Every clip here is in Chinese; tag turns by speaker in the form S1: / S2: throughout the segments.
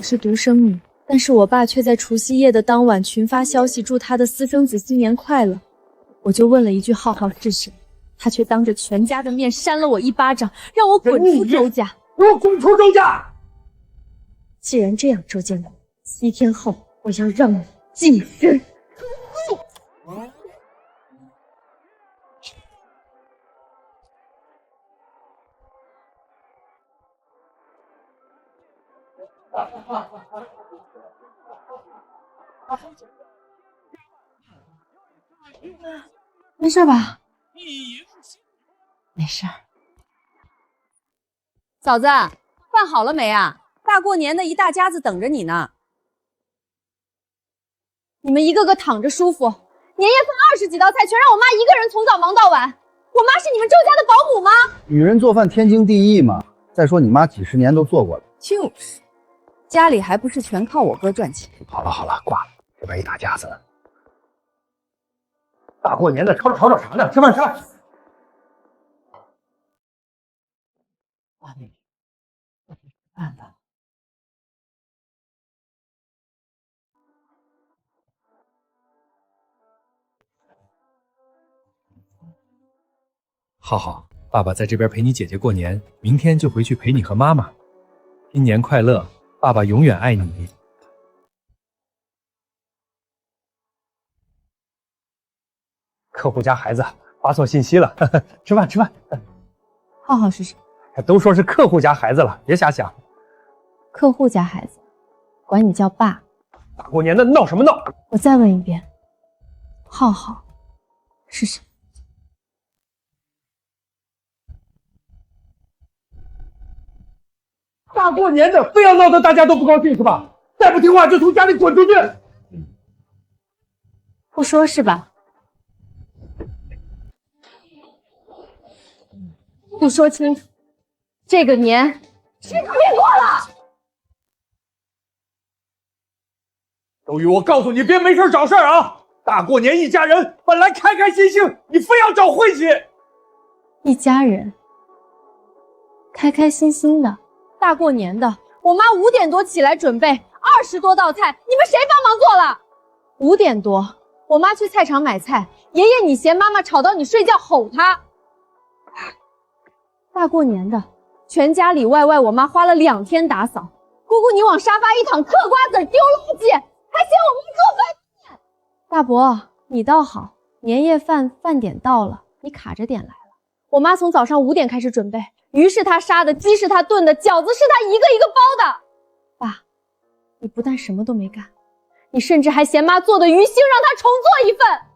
S1: 我是独生女，但是我爸却在除夕夜的当晚群发消息祝他的私生子新年快乐。我就问了一句浩浩是谁，他却当着全家的面扇了我一巴掌，让我滚出周家。
S2: 给我滚出周家！
S1: 既然这样，周建国，7天后我要让你净身出户。没事吧？没事。
S3: 嫂子，饭好了没啊？大过年的，一大家子等着你呢。
S1: 你们一个个躺着舒服，年夜饭20几道菜全让我妈一个人从早忙到晚。我妈是你们周家的保姆吗？
S4: 女人做饭天经地义嘛。再说你妈几十年都做过了。
S3: 就是，家里还不是全靠我哥赚钱。
S2: 好了好了，挂了，这边一大家子呢。大过年的吵吵啥呢？吃饭吃饭。饭呢？
S5: 浩浩，爸爸在这边陪你姐姐过年，明天就回去陪你和妈妈。新年快乐，爸爸永远爱你。
S2: 客户家孩子发错信息了，呵呵，吃饭吃饭。
S1: 浩浩是谁？
S2: 都说是客户家孩子了，别瞎想。
S1: 客户家孩子，管你叫爸。
S2: 大过年的闹什么闹？
S1: 我再问一遍，浩浩是谁？
S2: 大过年的非要闹得大家都不高兴是吧？再不听话就从家里滚出去！
S1: 不说是吧？不说清楚，这个年谁都别过了！
S2: 周宇，我告诉你，别没事找事儿啊！大过年一家人本来开开心心，你非要找晦气。
S1: 一家人开开心心的，大过年的，我妈5点多起来准备20多道菜，你们谁帮忙做了？5点多，我妈去菜场买菜，爷爷你嫌妈妈吵到你睡觉，吼她。大过年的，全家里外外，我妈花了2天打扫。姑姑你往沙发一躺，嗑瓜子丢垃圾，还嫌我妈做饭慢。大伯，你倒好，年夜饭饭点到了，你卡着点来了。我妈从早上5点开始准备，鱼是她杀的，鸡是她炖的，饺子是她一个一个包的。爸，你不但什么都没干，你甚至还嫌妈做的鱼腥，让她重做一份。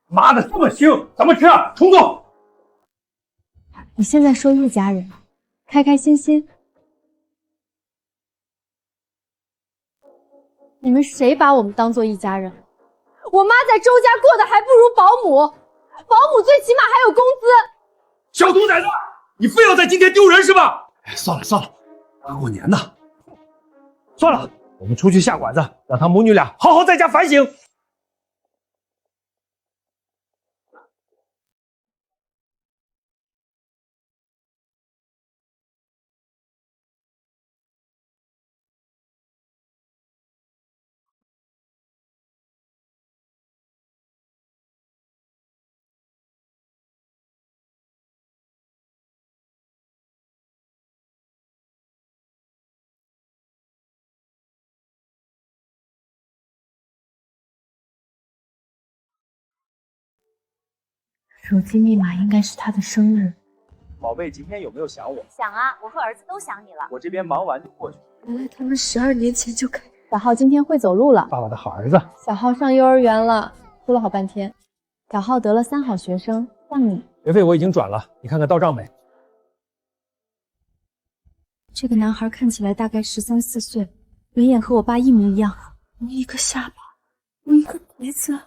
S2: 妈的，这么腥，怎么吃啊？重做。
S1: 你现在说一家人，开开心心，你们谁把我们当做一家人？我妈在周家过得还不如保姆，保姆最起码还有工资。
S2: 小兔崽子，你非要在今天丢人是吧？哎，算了算了，大过年的，算了，我们出去下馆子，让他母女俩好好在家反省。
S1: 手机密码应该是他的生日。
S5: 宝贝，今天有没有想我？
S6: 想啊，我和儿子都想你了。
S5: 我这边忙完就过去。
S1: 原来他们12年前就开。小浩今天会走路了。
S2: 爸爸的好儿子。
S1: 小浩上幼儿园了，哭了好半天。小浩得了3好学生，像你。
S2: 学费我已经转了，你看看到账没？
S1: 这个男孩看起来大概13、14岁，人眼和我爸一模一样，无一个下巴，无一个鼻子。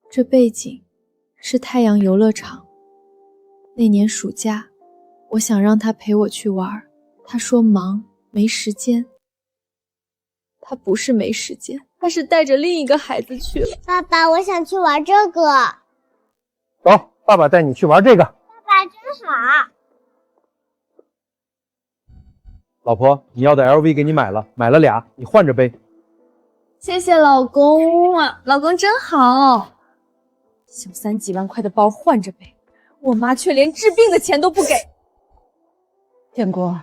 S1: 这背景是太阳游乐场。那年暑假，我想让他陪我去玩，他说忙，没时间。他不是没时间，他是带着另一个孩子去了。
S6: 爸爸，我想去玩这个。
S2: 走，爸爸带你去玩这个。
S6: 爸真好。
S2: 老婆，你要的 LV 给你买了俩，你换着背。
S1: 谢谢老公啊，老公真好。小三几万块的包换着背，我妈却连治病的钱都不给。
S7: 建国，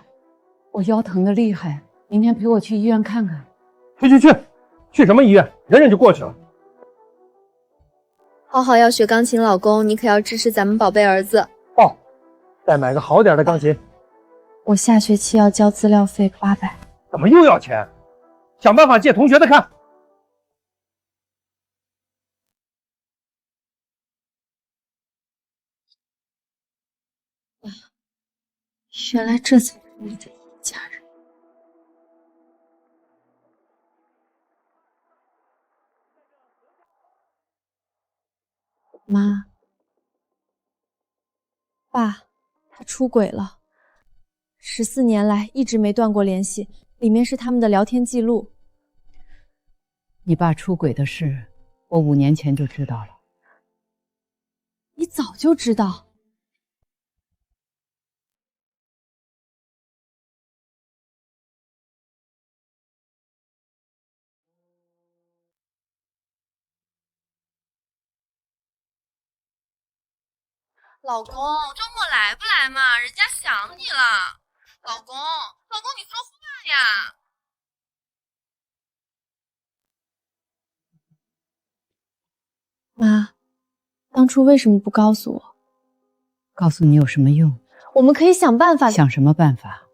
S7: 我腰疼的厉害，明天陪我去医院看看。
S2: 去什么医院？忍忍就过去了。
S1: 浩浩要学钢琴，老公你可要支持咱们宝贝儿子。
S2: 哦，再买个好点的钢琴。
S1: 我下学期要交资料费800。
S2: 怎么又要钱？想办法借同学的看。
S1: 原来这才是你的一家人。妈，爸，他出轨了，14年来一直没断过联系，里面是他们的聊天记录。
S7: 你爸出轨的事，我5年前就知道了。
S1: 你早就知道？老公，周末来不来嘛？人家想你了。老公，你说话呀！妈，当初为什么不告诉我？
S7: 告诉你有什么用？
S1: 我们可以想办法。
S7: 想什么办法？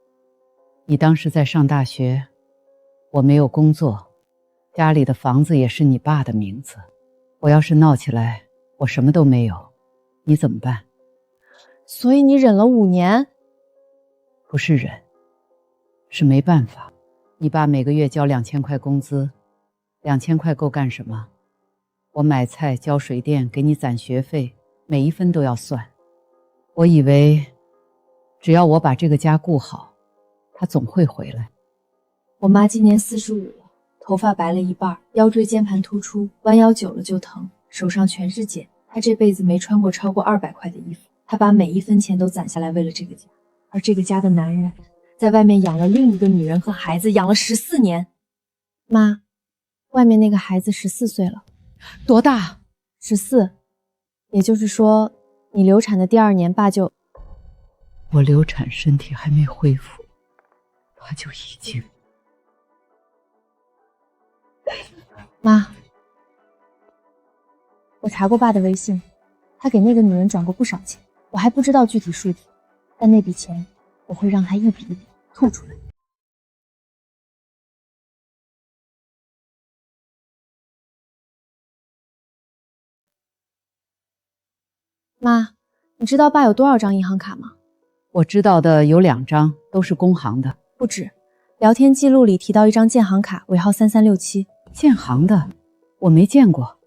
S7: 你当时在上大学，我没有工作，家里的房子也是你爸的名字。我要是闹起来，我什么都没有，你怎么办？
S1: 所以你忍了5年？
S7: 不是忍，是没办法。你爸每个月交2000块工资，2000块够干什么？我买菜、交水电，给你攒学费，每一分都要算。我以为只要我把这个家顾好，他总会回来。
S1: 我妈今年45了，头发白了一半，腰椎间盘突出，弯腰久了就疼，手上全是茧。她这辈子没穿过超过200块的衣服，她把每一分钱都攒下来为了这个家。而这个家的男人在外面养了另一个女人和孩子，养了14年。妈，外面那个孩子14岁了。
S7: 多大
S1: ？14。也就是说，你流产的第2年，爸就……
S7: 我流产，身体还没恢复，他就已经……
S1: 妈，我查过爸的微信，他给那个女人转过不少钱，我还不知道具体数字，但那笔钱我会让他一笔一笔吐出来。妈，你知道爸有多少张银行卡吗？
S7: 我知道的有2张，都是工行的。
S1: 不止，聊天记录里提到一张建行卡，尾号3367。
S7: 建行的，我没见过。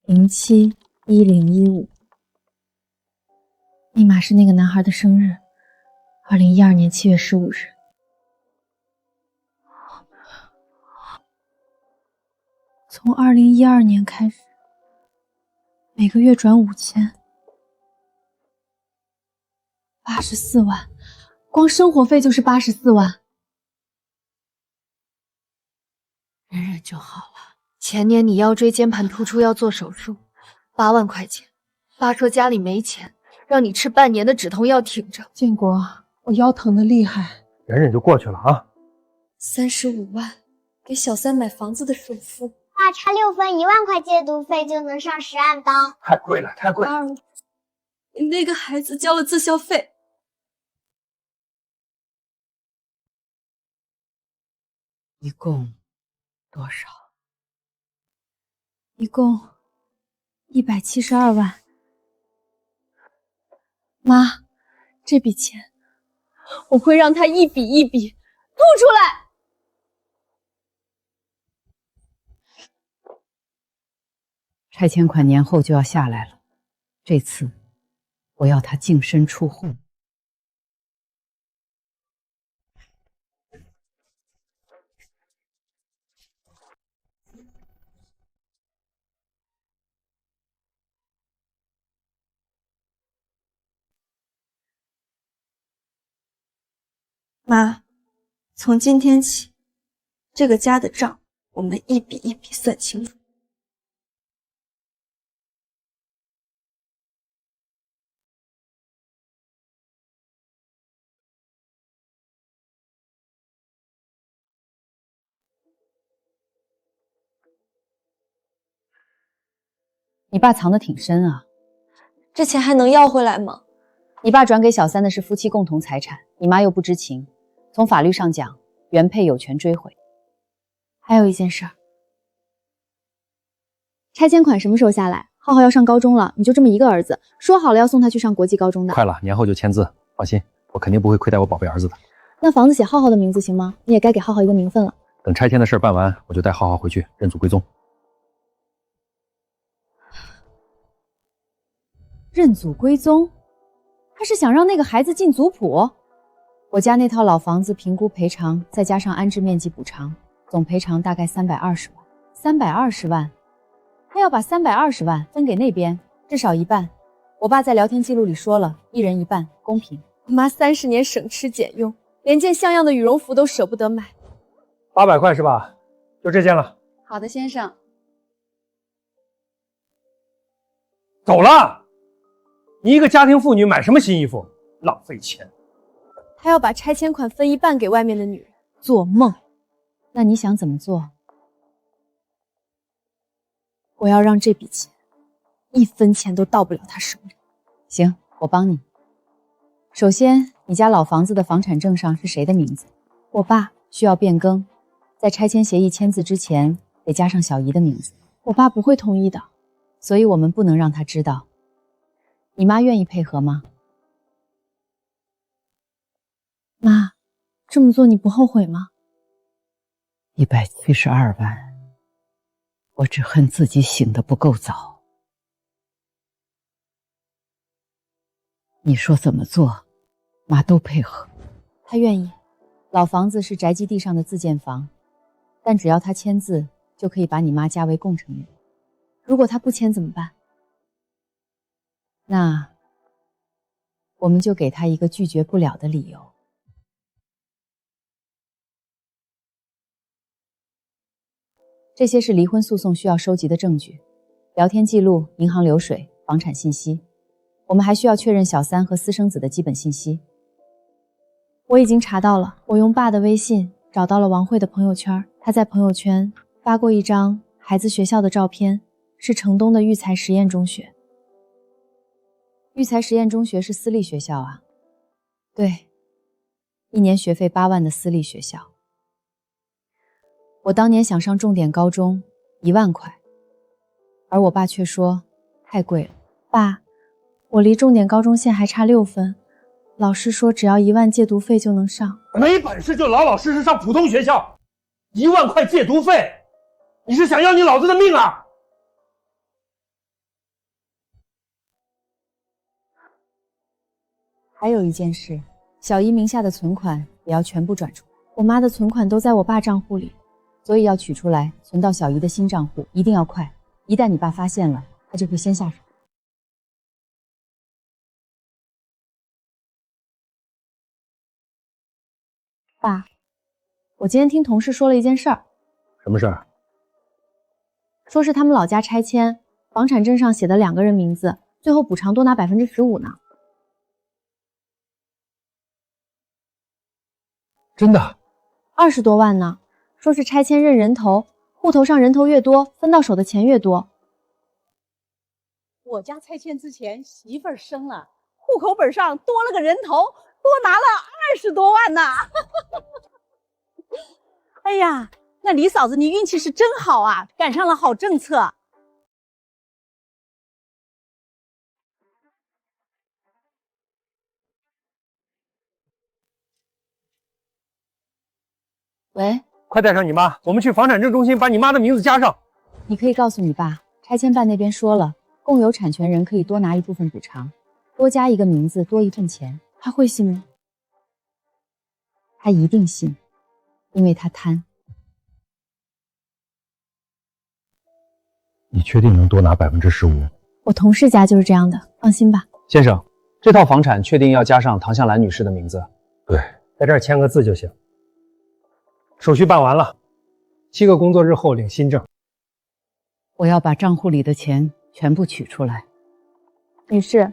S1: 071015，密码是那个男孩的生日，2012年7月15日。从2012年开始，每个月转5000，84万，光生活费就是84万。
S8: 忍忍就好了。前年你腰椎间盘突出要做手术，8万块钱，爸说家里没钱，让你吃半年的止痛药挺着。
S1: 建国，我腰疼的厉害。
S2: 忍忍就过去了啊。
S1: 35万，给小三买房子的首付。
S6: 爸差6分，1万块戒毒费就能上10万刀。
S2: 太贵了，太贵了。
S1: 给那个孩子交了自校费。
S7: 一共多少？
S1: 一共172万。妈，这笔钱我会让他一笔一笔吐出来。
S7: 拆迁款年后就要下来了，这次我要他净身出户。
S9: 妈，从今天起，这个家的账我们一笔一笔算清楚。
S7: 你爸藏得挺深啊，
S9: 这钱还能要回来吗？
S7: 你爸转给小三的是夫妻共同财产，你妈又不知情，从法律上讲，原配有权追回。
S1: 还有一件事儿，拆迁款什么时候下来？浩浩要上高中了，你就这么一个儿子，说好了要送他去上国际高中的。
S5: 快了，年后就签字，放心，我肯定不会亏待我宝贝儿子的。
S1: 那房子写浩浩的名字行吗？你也该给浩浩一个名分了。
S5: 等拆迁的事儿办完，我就带浩浩回去认祖归宗。
S1: 认祖归宗？他是想让那个孩子进族谱？我家那套老房子评估赔偿，再加上安置面积补偿，总赔偿大概320万。320万，他要把320万分给那边，至少一半。我爸在聊天记录里说了，一人一半，公平。
S9: 我妈30年省吃俭用，连件像样的羽绒服都舍不得买。
S2: 800块是吧？就这件了。
S3: 好的，先生。
S2: 走了。你一个家庭妇女买什么新衣服？浪费钱。
S9: 他要把拆迁款分一半给外面的女人，
S1: 做梦。那你想怎么做？
S9: 我要让这笔钱1分钱都到不了他手里。
S7: 行，我帮你。首先，你家老房子的房产证上是谁的名字？
S1: 我爸。
S7: 需要变更，在拆迁协议签字之前得加上小姨的名字。
S1: 我爸不会同意的，
S7: 所以我们不能让他知道。你妈愿意配合吗？
S1: 妈，这么做你不后悔吗
S7: ？172万，我只恨自己醒得不够早。你说怎么做，妈都配合。
S1: 他愿意。
S7: 老房子是宅基地上的自建房，但只要他签字，就可以把你妈加为共成员。
S1: 如果他不签怎么办？
S7: 那我们就给他一个拒绝不了的理由。这些是离婚诉讼需要收集的证据，聊天记录、银行流水、房产信息。我们还需要确认小三和私生子的基本信息。
S1: 我已经查到了，我用爸的微信找到了王慧的朋友圈，他在朋友圈发过一张孩子学校的照片，是城东的育才实验中学。
S7: 育才实验中学是私立学校啊？对，1年学费8万的私立学校。我当年想上重点高中，1万块，而我爸却说太贵了。
S1: 爸，我离重点高中线还差6分，老师说只要1万借读费就能上。
S2: 没本事就老老实实上普通学校，1万块借读费，你是想要你老子的命啊？
S7: 还有一件事，小姨名下的存款也要全部转出来。
S1: 我妈的存款都在我爸账户里，
S7: 所以要取出来存到小姨的新账户，一定要快。一旦你爸发现了，他就会先下手。
S1: 爸，我今天听同事说了一件事儿。
S2: 什么事儿？
S1: 说是他们老家拆迁，房产证上写的2个人名字，最后补偿多拿15%呢。
S2: 真的
S1: ？20多万呢，说是拆迁认人头，户头上人头越多，分到手的钱越多。
S3: 我家拆迁之前媳妇儿生了，户口本上多了个人头，多拿了20多万呢。哎呀，那李嫂子你运气是真好啊，赶上了好政策。
S7: 喂，
S2: 快带上你妈，我们去房产证中心把你妈的名字加上。
S7: 你可以告诉你爸，拆迁办那边说了，共有产权人可以多拿一部分补偿，多加一个名字，多一份钱。
S1: 他会信吗？
S7: 他一定信，因为他贪。
S5: 你确定能多拿15%？
S1: 我同事家就是这样的，放心吧。
S10: 先生，这套房产确定要加上唐向兰女士的名字？
S5: 对，
S2: 在这儿签个字就行。手续办完了，7个工作日后领新证。
S7: 我要把账户里的钱全部取出来。
S1: 女士，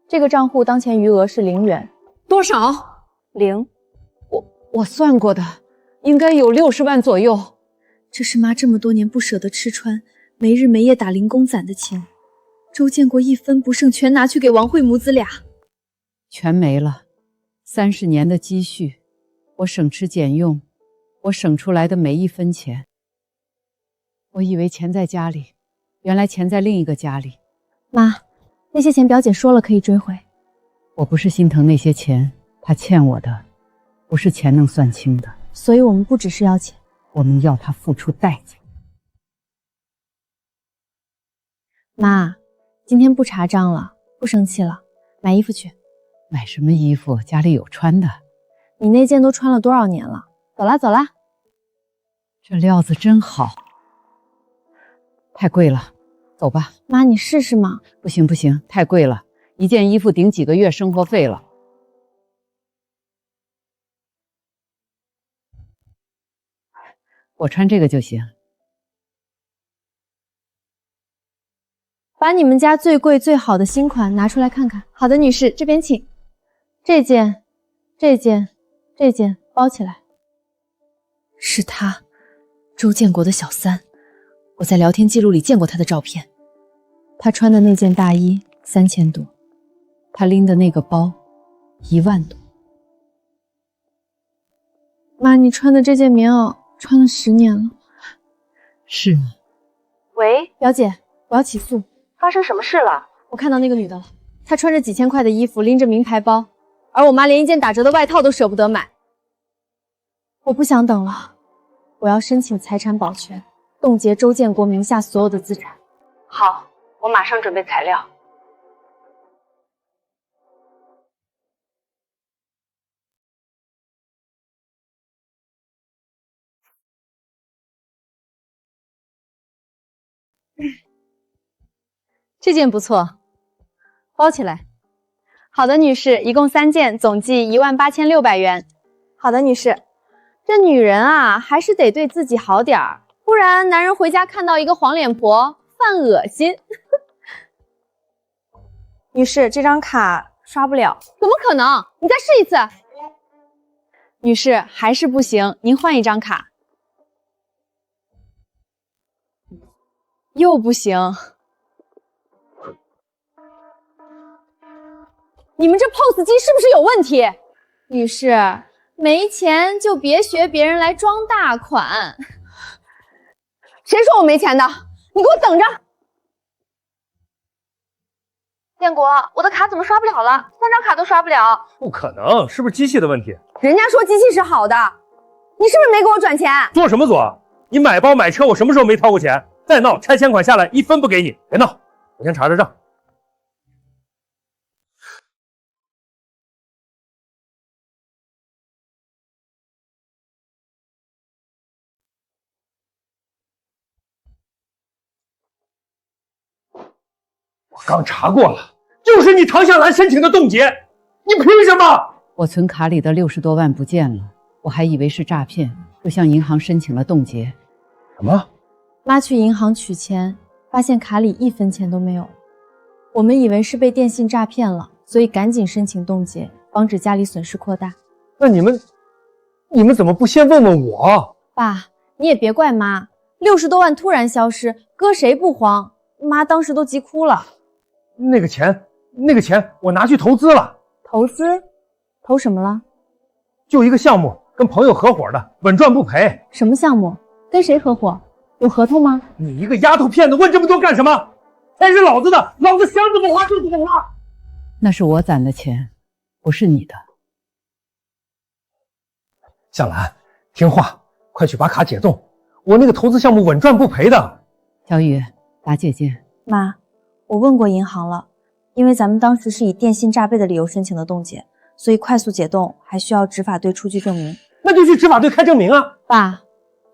S1: 这个账户当前余额是0元。
S7: 多少
S1: ？0。
S7: 我算过的，应该有60万左右。
S9: 这是妈这么多年不舍得吃穿，没日没夜打零工攒的钱，周建国一分不剩，全拿去给王慧母子俩，
S7: 全没了。30年的积蓄，我省吃俭用，我省出来的每一分钱。我以为钱在家里，原来钱在另一个家里。
S1: 妈，那些钱表姐说了可以追回。
S7: 我不是心疼那些钱，她欠我的，不是钱能算清的。
S1: 所以我们不只是要钱，
S7: 我们要她付出代价。
S1: 妈，今天不查账了，不生气了，买衣服去。
S7: 买什么衣服？家里有穿的。
S1: 你那件都穿了多少年了？走啦走啦。
S7: 这料子真好。太贵了，走吧。
S1: 妈，你试试嘛。
S7: 不行不行，太贵了，一件衣服顶几个月生活费了。我穿这个就行。
S1: 把你们家最贵最好的新款拿出来看看。好的，女士，这边请。这件包起来。
S9: 是他，周建国的小三。我在聊天记录里见过他的照片。
S1: 他穿的那件大衣3000多，
S7: 他拎的那个包1万多。
S1: 妈，你穿的这件棉袄穿了10年了。
S7: 是吗？
S1: 喂，表姐，我要起诉。
S8: 发生什么事了？
S1: 我看到那个女的了，她穿着几千块的衣服，拎着名牌包，而我妈连一件打折的外套都舍不得买。我不想等了，我要申请财产保全，冻结周建国名下所有的资产。
S8: 好，我马上准备材料。
S1: 这件不错，包起来。好的，女士，一共3件，总计18600元。好的，女士。这女人啊，还是得对自己好点儿，不然男人回家看到一个黄脸婆，犯恶心。女士，这张卡刷不了。怎么可能？你再试一次。女士，还是不行，您换一张卡。又不行。你们这 POS 机是不是有问题？女士，没钱就别学别人来装大款。谁说我没钱的？你给我等着！
S8: 建国，我的卡怎么刷不了了？3张卡都刷不了。
S2: 不可能，是不是机器的问题？
S1: 人家说机器是好的，你是不是没给我转钱？
S2: 做什么做？你买包买车，我什么时候没掏过钱？再闹，拆迁款下来1分不给你！别闹，我先查查账。我刚查过了，就是你唐夏兰申请的冻结，你凭什么？
S7: 我存卡里的60多万不见了，我还以为是诈骗，就向银行申请了冻结。
S2: 什么？
S1: 妈去银行取钱，发现卡里1分钱都没有。我们以为是被电信诈骗了，所以赶紧申请冻结，防止家里损失扩大。
S2: 那你们怎么不先问问我？
S1: 爸，你也别怪妈，60多万突然消失，搁谁不慌？妈当时都急哭了。
S2: 那个钱我拿去投资了。
S1: 投资？投什么了？
S2: 就一个项目，跟朋友合伙的，稳赚不赔。
S1: 什么项目？跟谁合伙？有合同吗？
S2: 你一个丫头片子问这么多干什么？钱是老子的，老子想怎么花就怎么花。
S7: 那是我攒的钱，不是你的。
S2: 向兰，听话，快去把卡解冻。我那个投资项目稳赚不赔的。
S7: 小雨，打姐姐。
S9: 妈，我问过银行了，因为咱们当时是以电信诈备的理由申请的冻结，所以快速解冻还需要执法队出具证明。
S2: 那就去执法队开证明啊。
S1: 爸，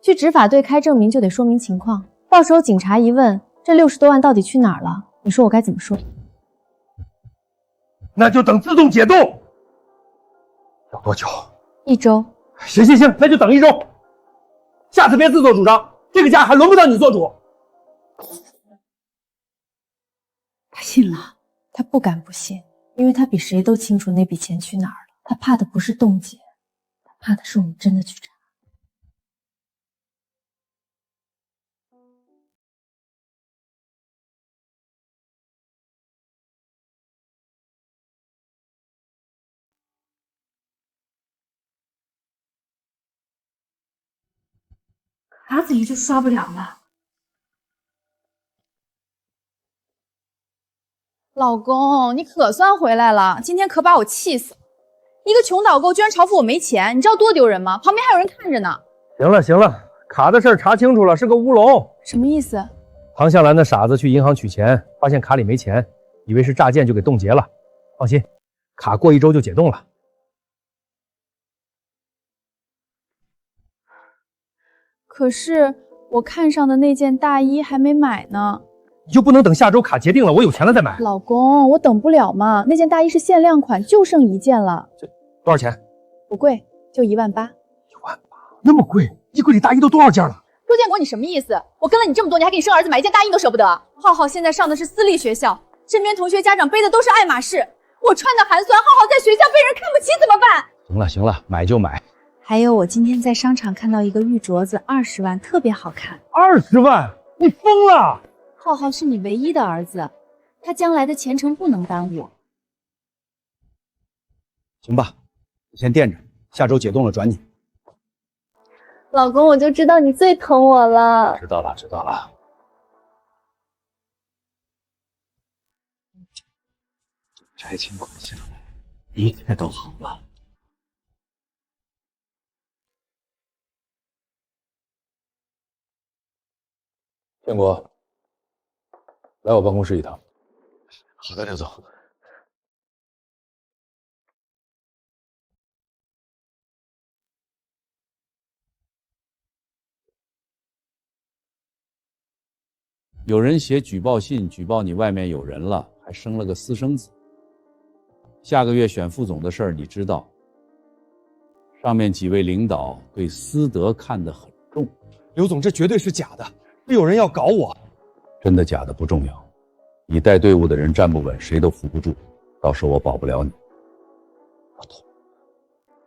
S1: 去执法队开证明就得说明情况，到时候警察一问，这60多万到底去哪儿了？你说我该怎么说？
S2: 那就等自动解冻。要多久？
S9: 1周。
S2: 行行行，那就等1周。下次别自作主张，这个家还轮不到你做主。
S9: 他信了，他不敢不信，因为他比谁都清楚那笔钱去哪儿了。他怕的不是冻结，他怕的是我们真的去查。卡怎么就刷不了了？
S1: 老公，你可算回来了，今天可把我气死了。一个穷导购居然嘲讽我没钱，你知道多丢人吗？旁边还有人看着呢。
S2: 行了行了，卡的事儿查清楚了，是个乌龙。
S1: 什么意思？
S5: 唐向兰的傻子去银行取钱，发现卡里没钱，以为是诈骗就给冻结了。放心，卡过1周就解冻了。
S1: 可是我看上的那件大衣还没买呢。
S5: 你就不能等下周卡结定了，我有钱了再买？
S1: 老公，我等不了嘛，那件大衣是限量款，就剩1件了。
S5: 多少钱？
S1: 不贵，就18000。
S2: 18000，那么贵？衣柜里大衣都多少件了？
S1: 周建国，你什么意思？我跟了你这么多年，还给你生儿子买一件大衣你都舍不得？浩浩现在上的是私立学校，身边同学家长背的都是爱马仕，我穿的寒酸，浩浩在学校被人看不起怎么办？
S4: 行了行了，买就买。
S9: 还有，我今天在商场看到一个玉镯子，20万，特别好看。
S2: 20万？你疯了！
S9: 浩浩是你唯一的儿子，他将来的前程不能耽误。
S4: 行吧，你先垫着，下周解冻了转你。
S9: 老公，我就知道你最疼我了。
S4: 知道了知道了。拆迁款下来，一切都好了。
S5: 建国，来我办公室一趟。
S4: 好的，刘总。
S10: 有人写举报信举报你外面有人了，还生了个私生子。下个月选副总的事儿你知道，上面几位领导对私德看得很重。
S2: 刘总，这绝对是假的，是有人要搞我。
S10: 真的假的不重要，你带队伍的人站不稳，谁都扶不住，到时候我保不了你。
S2: 我懂，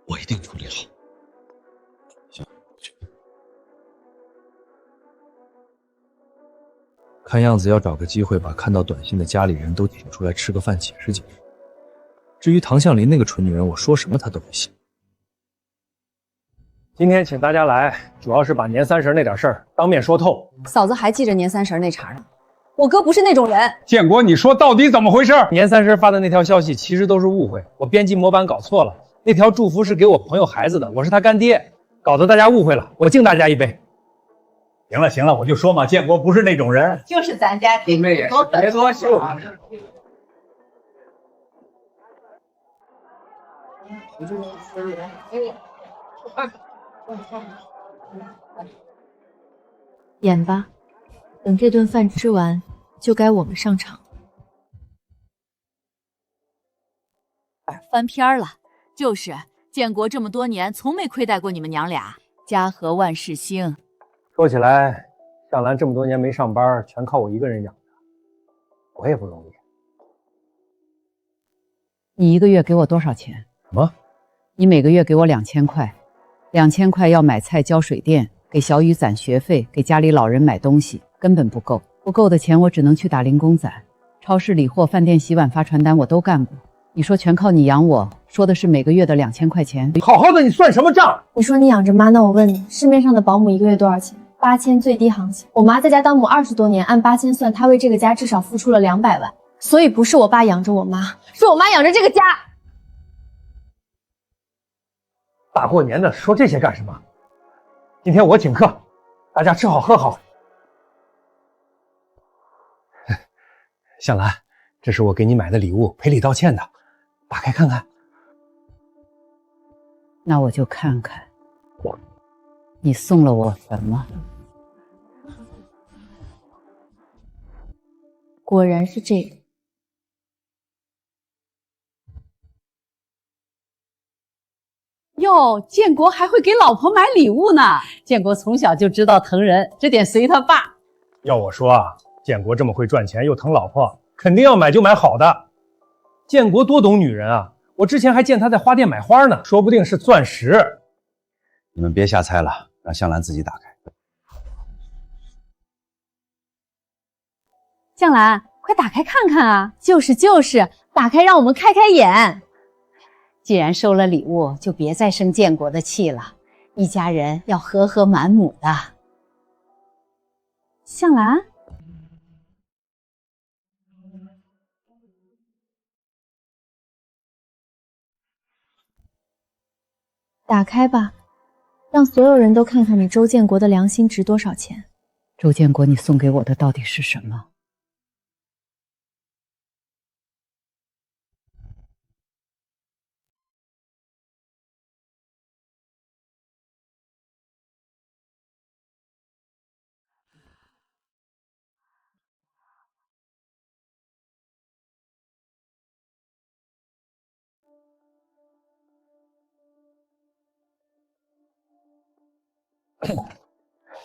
S2: 我一定处理好。
S10: 行，去。
S5: 看样子要找个机会把看到短信的家里人都请出来吃个饭解释解释。至于唐向林那个蠢女人，我说什么她都不信。
S2: 今天请大家来，主要是把年30那点事儿当面说透。
S1: 嫂子还记着年30那茬呢，我哥不是那种人。
S2: 建国，你说到底怎么回事？
S5: 年30发的那条消息其实都是误会，我编辑模板搞错了，那条祝福是给我朋友孩子的，我是他干爹，搞得大家误会了，我敬大家一杯。
S2: 行了行了，我就说嘛，建国不是那种人，
S3: 就是咱家的，
S2: 别多说。
S8: 演吧，等这顿饭吃完，就该我们上场。
S11: 翻篇了，就是建国这么多年从没亏待过你们娘俩，家和万事兴。
S2: 说起来，向兰这么多年没上班，全靠我一个人养着，我也不容易。
S7: 你1个月给我多少钱？
S5: 什么？
S7: 你每个月给我2000块，2000块要买菜、交水电，给小雨攒学费，给家里老人买东西，根本不够。不够的钱我只能去打零工攒，超市理货、饭店洗碗、发传单我都干过。你说全靠你养我，说的是每个月的2000块钱。
S2: 好好的，你算什么账？
S9: 你说你养着妈，那我问你，市面上的保姆1个月多少钱？8000最低行情。我妈在家当母20多年，按8000算，她为这个家至少付出了200万。所以不是我爸养着我妈，是我妈养着这个家。
S2: 大过年的说这些干什么？今天我请客，大家吃好喝好。向兰，这是我给你买的礼物，赔礼道歉的，打开看看。
S7: 那我就看看你送了我什么。
S9: 果然是这个。
S1: 哟，
S3: 哦，建国还会给老婆买礼物呢。建国从小就知道疼人，这点随他爸。
S5: 要我说啊，建国这么会赚钱又疼老婆，肯定要买就买好的。建国多懂女人啊！我之前还见他在花店买花呢，说不定是钻石。
S4: 你们别瞎猜了，让向兰自己打开。
S1: 向兰，快打开看看啊！就是，打开让我们开开眼。
S3: 既然收了礼物，就别再生建国的气了。一家人要和和满满的。
S1: 向兰，打开吧，让所有人都看看你周建国的良心值多少钱。
S7: 周建国，你送给我的到底是什么？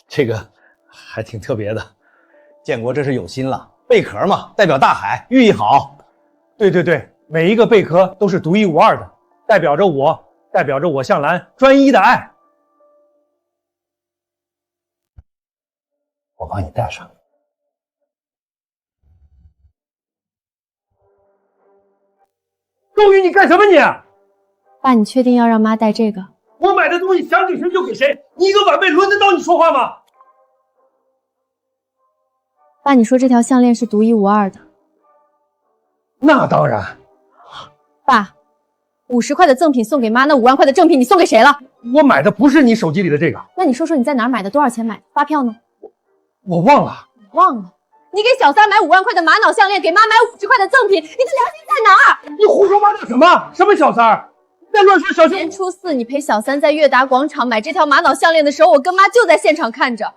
S2: 这个还挺特别的，建国这是有心了。贝壳嘛，代表大海，寓意好。
S5: 对，每一个贝壳都是独一无二的，代表着我向兰专一的爱。
S2: 我帮你带上。周瑜，你干什么你？
S1: 爸，你确定要让妈带这个？
S2: 我买的东西想给谁就给谁，你一个晚辈轮得到你说话吗？
S1: 爸，你说这条项链是独一无二的。
S2: 那当然。
S1: 爸，50块的赠品送给妈，那5万块的正品你送给谁了？
S5: 我买的不是你手机里的这个。
S1: 那你说说你在哪儿买的，多少钱买的？发票呢？
S5: 我忘了。
S1: 忘了？你给小三买5万块的玛瑙项链，给妈买50块的赠品，你的良心在哪儿？
S2: 你胡说八道什么？什么小三儿？再乱说小心！
S1: 年初4，你陪小三在悦达广场买这条玛瑙项链的时候，我跟妈就在现场看着。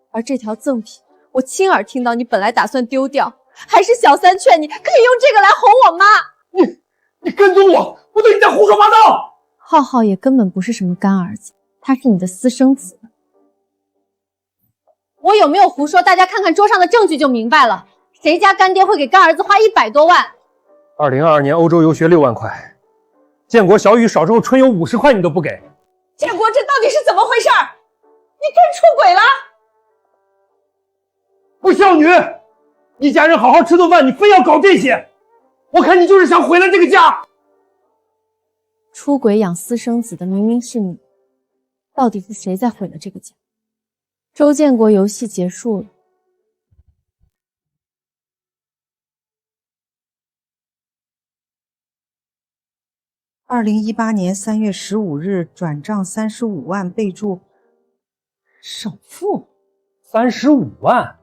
S1: 而这条赠品，我亲耳听到你本来打算丢掉，还是小三劝你可以用这个来哄我妈。
S2: 你跟踪我，我对你在胡说八道。
S1: 浩浩也根本不是什么干儿子，他是你的私生子。我有没有胡说？大家看看桌上的证据就明白了。谁家干爹会给干儿子花100多万
S5: ？2022年欧洲游学6万块。建国小雨少之后春游50块你都不给，
S3: 建国这到底是怎么回事？你真出轨了？
S2: 不孝女，一家人好好吃顿饭，你非要搞这些，我看你就是想毁了这个家。
S1: 出轨养私生子的明明是你，到底是谁在毁了这个家？周建国游戏结束了。
S12: 2018年3月15日转账35万，备注首付。
S5: 35万？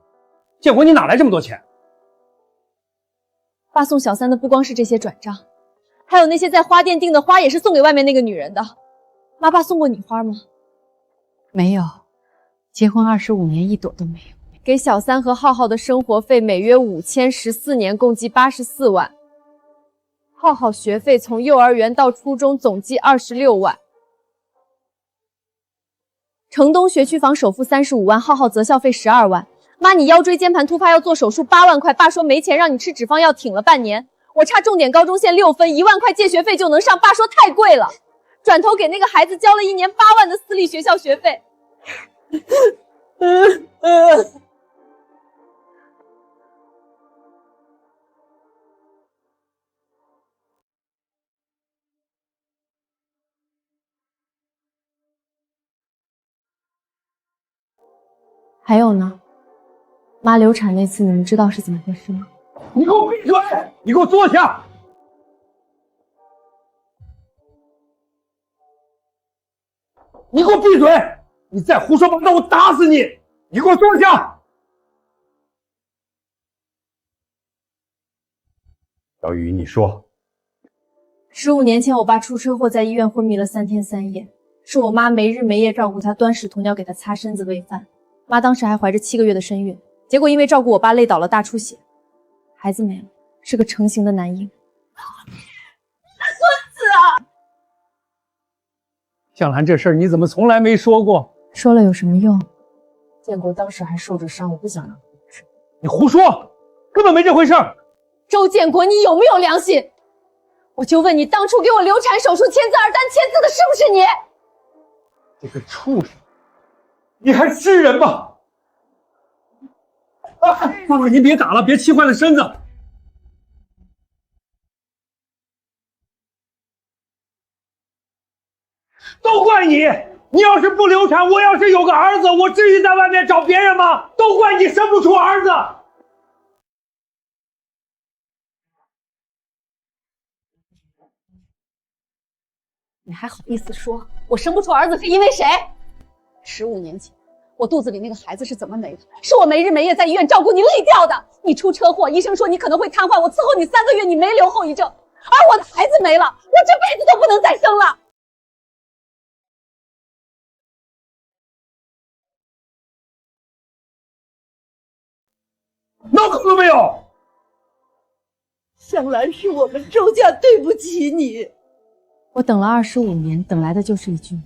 S5: 建国，你哪来这么多钱？
S1: 爸送小三的不光是这些转账，还有那些在花店订的花也是送给外面那个女人的。妈，爸送过你花吗？
S7: 没有，结婚25年1朵都没有。
S1: 给小三和浩浩的生活费每月5000，14年共计84万。浩浩学费从幼儿园到初中总计26万。城东学区房首付35万，浩浩择校费12万。妈，你腰椎间盘突发要做手术8万块，爸说没钱让你吃脂肪药挺了半年。我差重点高中线6分，1万块借学费就能上，爸说太贵了。转头给那个孩子交了1年8万的私立学校学费。还有呢，妈流产那次，你们知道是怎么回事吗？
S2: 你给我闭嘴！你给我坐下！你给我闭嘴！你再胡说八道，我打死你！你给我坐下！小雨，你说
S1: ，15年前我爸出车祸，在医院昏迷了3天3夜，是我妈没日没夜照顾他，端屎鸵鸟给他擦身子喂饭。妈当时还怀着7个月的身孕，结果因为照顾我爸累倒了，大出血，孩子没了，是个成型的男婴。
S3: 孙子啊！
S5: 向兰这事儿你怎么从来没说过？
S9: 说了有什么用？
S3: 建国当时还受着伤，我不想让他出事。
S5: 你胡说，根本没这回事儿。
S1: 周建国，你有没有良心？我就问你，当初给我流产手术签字2单签字的是不是你？
S5: 这个畜生，你还是人吗？妈妈，您别打了，别气坏了身子。都怪你！你要是不流产，我要是有个儿子，我至于在外面找别人吗？都怪你生不出儿子！
S3: 你还好意思说我生不出儿子是因为谁？15年前，我肚子里那个孩子是怎么没的？是我没日没夜在医院照顾你累掉的。你出车祸，医生说你可能会瘫痪，我伺候你3个月，你没留后遗症，而我的孩子没了，我这辈子都不能再生了。
S5: 闹够了没有？
S3: 向兰，是我们周家对不起你。
S9: 我等了25年，等来的就是一句，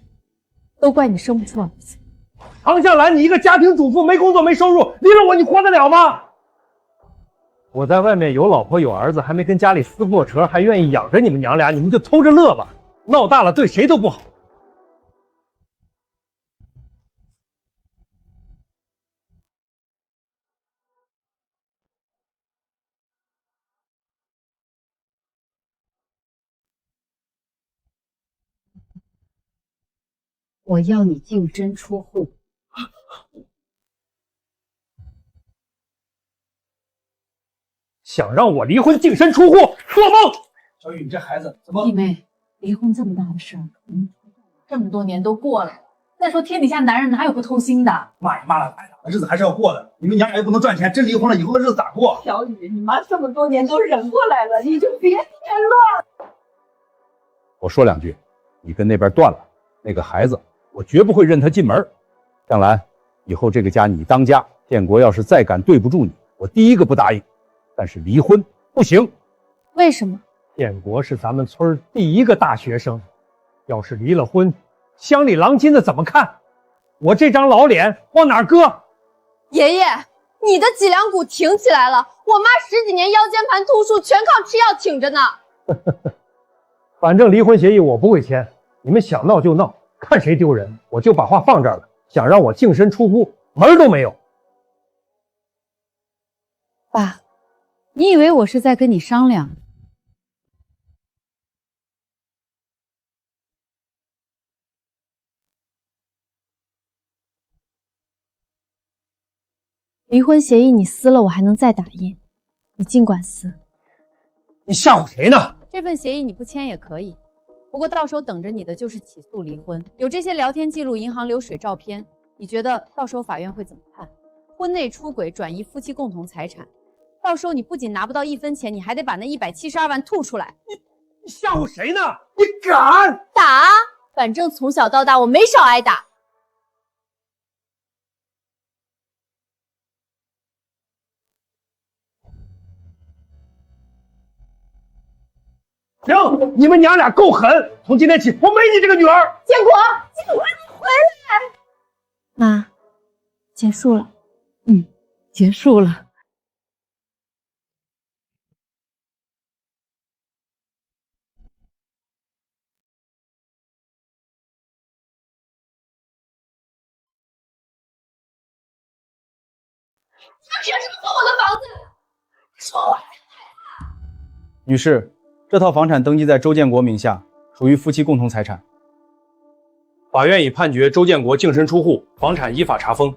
S9: 都怪你生不出儿子。
S5: 唐向兰，你一个家庭主妇，没工作没收入，离了我你活得了吗？我在外面有老婆有儿子，还没跟家里撕破扯，还愿意养着你们娘俩，你们就偷着乐吧，闹大了对谁都不好。
S7: 我要你净身出户。
S5: 想让我离婚净身出户，做梦！
S2: 小雨，你这孩子怎么？
S3: 弟妹，离婚这么大的事儿，这么多年都过了。再说天底下男人哪有不偷腥的？
S2: 骂也骂了，挨打的日子还是要过的。你们娘俩又不能赚钱，真离婚了，以后的日子咋过？
S3: 小雨，你妈这么多年都忍过来了，你就别添乱。
S10: 我说2句，你跟那边断了，那个孩子我绝不会认他进门。向兰，以后这个家你当家，建国要是再敢对不住你，我第一个不答应。但是离婚不行。
S9: 为什么？
S5: 建国是咱们村第一个大学生，要是离了婚，乡里郎亲的怎么看？我这张老脸往哪儿搁？
S1: 爷爷，你的脊梁骨挺起来了，我妈10几年腰间盘突出，全靠吃药挺着呢。
S5: 反正离婚协议我不会签，你们想闹就闹，看谁丢人，我就把话放这儿了。想让我净身出户，门儿都没有。
S7: 爸，你以为我是在跟你商量？
S9: 离婚协议你撕了，我还能再打印，你尽管撕。
S5: 你吓唬谁呢？
S7: 这份协议你不签也可以，不过到时候等着你的就是起诉离婚。有这些聊天记录、银行流水、照片，你觉得到时候法院会怎么判？婚内出轨转移夫妻共同财产，到时候你不仅拿不到1分钱，你还得把那172万吐出来。
S5: 你吓唬谁呢？你敢
S1: 打？反正从小到大我没少挨打。
S5: 行，你们娘俩够狠！从今天起，我没你这个女儿。
S1: 建国，建国，你回来！
S9: 妈，结束了。
S7: 结束了。
S1: 他凭什么搜我的房子？说我！
S13: 女士，这套房产登记在周建国名下，属于夫妻共同财产。
S5: 法院已判决周建国净身出户，房产依法查封。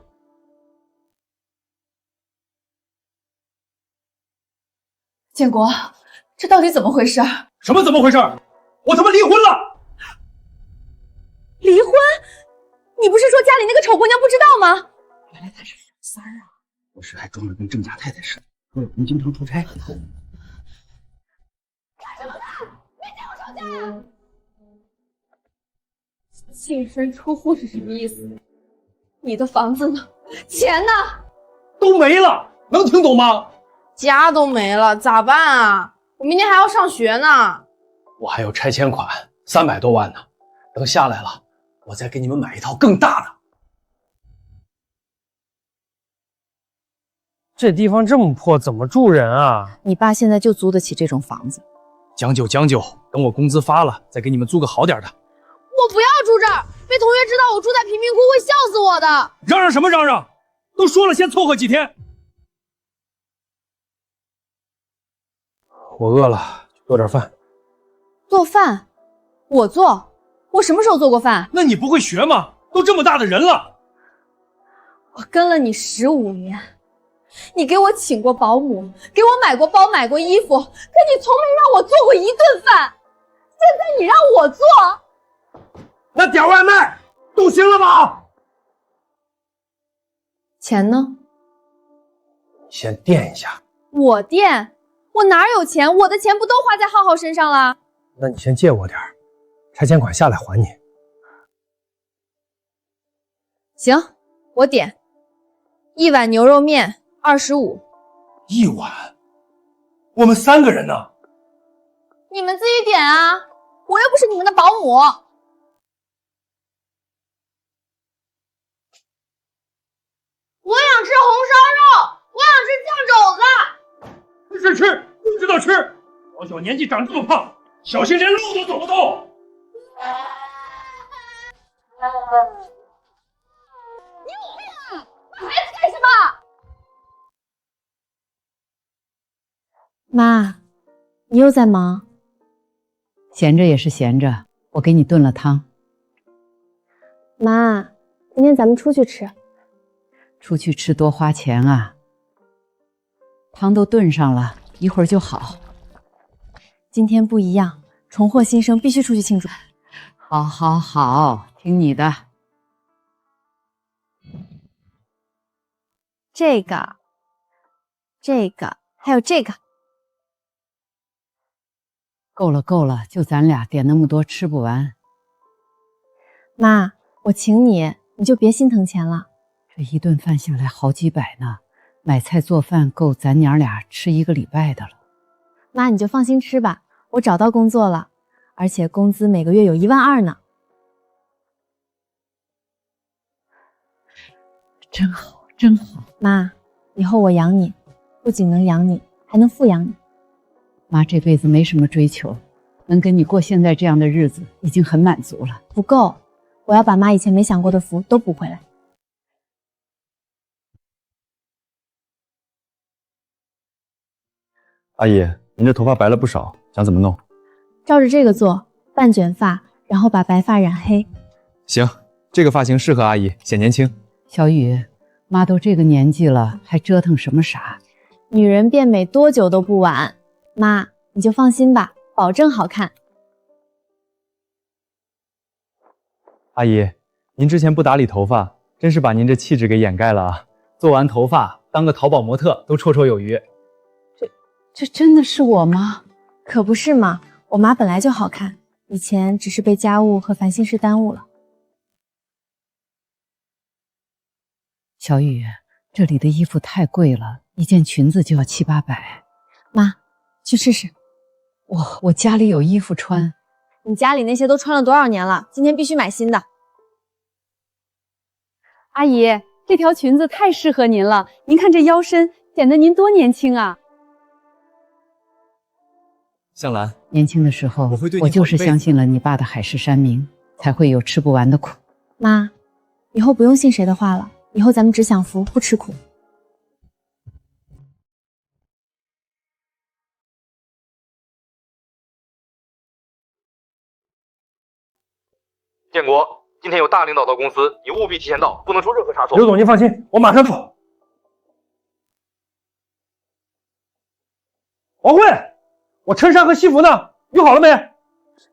S3: 建国，这到底怎么回事？
S5: 什么怎么回事？我他妈离婚了！
S1: 离婚？你不是说家里那个丑姑娘不知道吗？
S3: 原来她是小三儿啊！
S4: 我是还装着跟郑家太太似的，说老公经常出差。
S1: 干什么呢？别跟我吵架！净身出户是什么意思？你的房子呢？钱呢？
S5: 都没了，能听懂吗？
S14: 家都没了，咋办啊？我明天还要上学呢。
S5: 我还有拆迁款300多万呢，等下来了，
S2: 我再给你们买一套更大的。
S5: 这地方这么破，怎么住人啊？
S7: 你爸现在就租得起这种房子。
S13: 将就将就，等我工资发了，再给你们租个好点的。
S14: 我不要住这儿，被同学知道我住在贫民窟会笑死我的。
S2: 嚷嚷什么嚷嚷？都说了，先凑合几天。
S5: 我饿了，去做点饭。
S1: 做饭？我做？我什么时候做过饭？
S2: 那你不会学吗？都这么大的人了。
S1: 我跟了你15年，你给我请过保姆，给我买过包，买过衣服，可你从没让我做过一顿饭。现在你让我做，
S2: 那点外卖都行了吧？
S1: 钱呢？
S2: 先垫一下。
S1: 我垫？我哪有钱？我的钱不都花在浩浩身上了？
S5: 那你先借我点儿，拆迁款下来还你。
S1: 行，我点1碗牛肉面25。
S2: 1碗？我们3个人呢？
S1: 你们自己点啊，我又不是你们的保姆。
S14: 我想吃红烧肉，我想吃酱肘子。
S2: 是吃，不知道吃。小年纪长这么胖，小心连路都走不动。
S1: 你有病啊！骂孩子干什么？
S9: 妈，你又在忙？
S7: 闲着也是闲着，我给你炖了汤。
S9: 妈，今天咱们出去吃。
S7: 出去吃多花钱啊。汤都炖上了，一会儿就好。
S9: 今天不一样，重获新生，必须出去庆祝。
S7: 好，好，好，听你的。
S9: 这个，还有这个。
S7: 够了，够了，就咱俩点那么多，吃不完。
S9: 妈，我请你，你就别心疼钱了。
S7: 这一顿饭下来好几百呢，买菜做饭够咱娘俩吃1个礼拜的了。
S9: 妈，你就放心吃吧，我找到工作了，而且工资每个月有12000呢。
S7: 真好，真好。
S9: 妈，以后我养你，不仅能养你，还能富养你。
S7: 妈这辈子没什么追求，能跟你过现在这样的日子已经很满足了。
S9: 不够，我要把妈以前没享过的福都补回来。
S13: 阿姨，您这头发白了不少，想怎么弄？
S9: 照着这个做，半卷发，然后把白发染黑。
S13: 行，这个发型适合阿姨，显年轻。
S7: 小雨，妈都这个年纪了，还折腾什么傻？
S9: 女人变美多久都不晚。妈，你就放心吧，保证好看。
S13: 阿姨，您之前不打理头发，真是把您这气质给掩盖了啊！做完头发，当个淘宝模特都绰绰有余。
S7: 这真的是我吗？
S9: 可不是嘛，我妈本来就好看，以前只是被家务和烦心事耽误了。
S7: 小雨，这里的衣服太贵了，一件裙子就要700、800。
S9: 妈，去试试。
S7: 我家里有衣服穿。
S9: 你家里那些都穿了多少年了？今天必须买新的。
S1: 阿姨，这条裙子太适合您了，您看这腰身，显得您多年轻啊！
S13: 向兰，
S7: 年轻的时候，我就是相信了你爸的海誓山盟，才会有吃不完的苦。
S9: 妈，以后不用信谁的话了，以后咱们只享福不吃苦。
S15: 建国，今天有大领导到公司，你务必提前到，不能出任何差错。
S5: 刘总，您放心，我马上到。王慧，我衬衫和西服呢？熨好了没？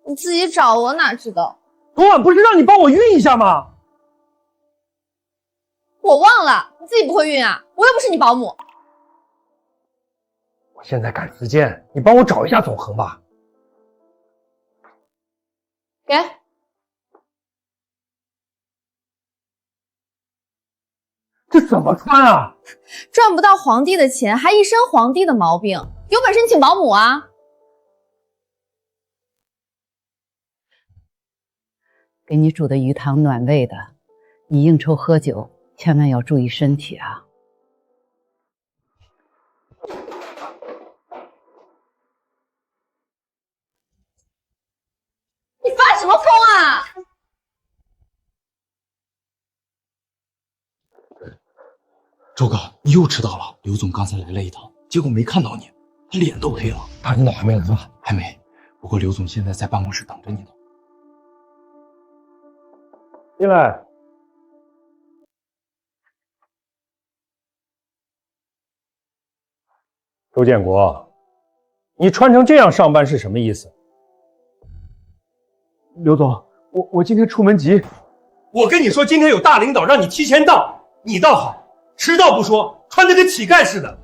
S14: 你自己找，我哪知道？
S5: 昨晚不是让你帮我熨一下吗？
S14: 我忘了，你自己不会熨啊？我又不是你保姆。
S5: 我现在赶时间，你帮我找一下总恒吧。
S14: 给。
S5: 这怎么穿啊？
S1: 赚不到皇帝的钱，还一身皇帝的毛病，有本事你请保姆啊！
S7: 给你煮的鱼汤暖胃的，你应酬喝酒千万要注意身体啊。
S3: 你发什么疯啊？
S2: 周哥，你又迟到了。刘总刚才来了一趟，结果没看到你，他脸都黑了。大领导还没来吧？还没。不过刘总现在在办公室等着你呢。
S5: 进来。周建国，你穿成这样上班是什么意思？
S2: 刘总，我今天出门急。
S5: 我跟你说，今天有大领导让你提前到，你倒好，迟到不说，穿得跟乞丐似的，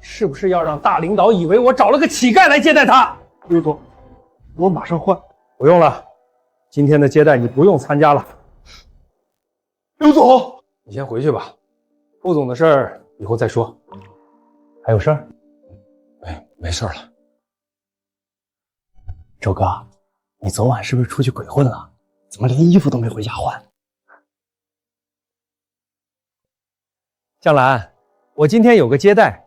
S5: 是不是要让大领导以为我找了个乞丐来接待他？
S2: 刘总，我马上换。
S5: 不用了，今天的接待你不用参加了。
S2: 刘总，
S5: 你先回去吧，副总的事儿以后再说。还有事儿？
S2: 没事了。周哥，你昨晚是不是出去鬼混了？怎么连衣服都没回家换？
S5: 向兰，我今天有个接待，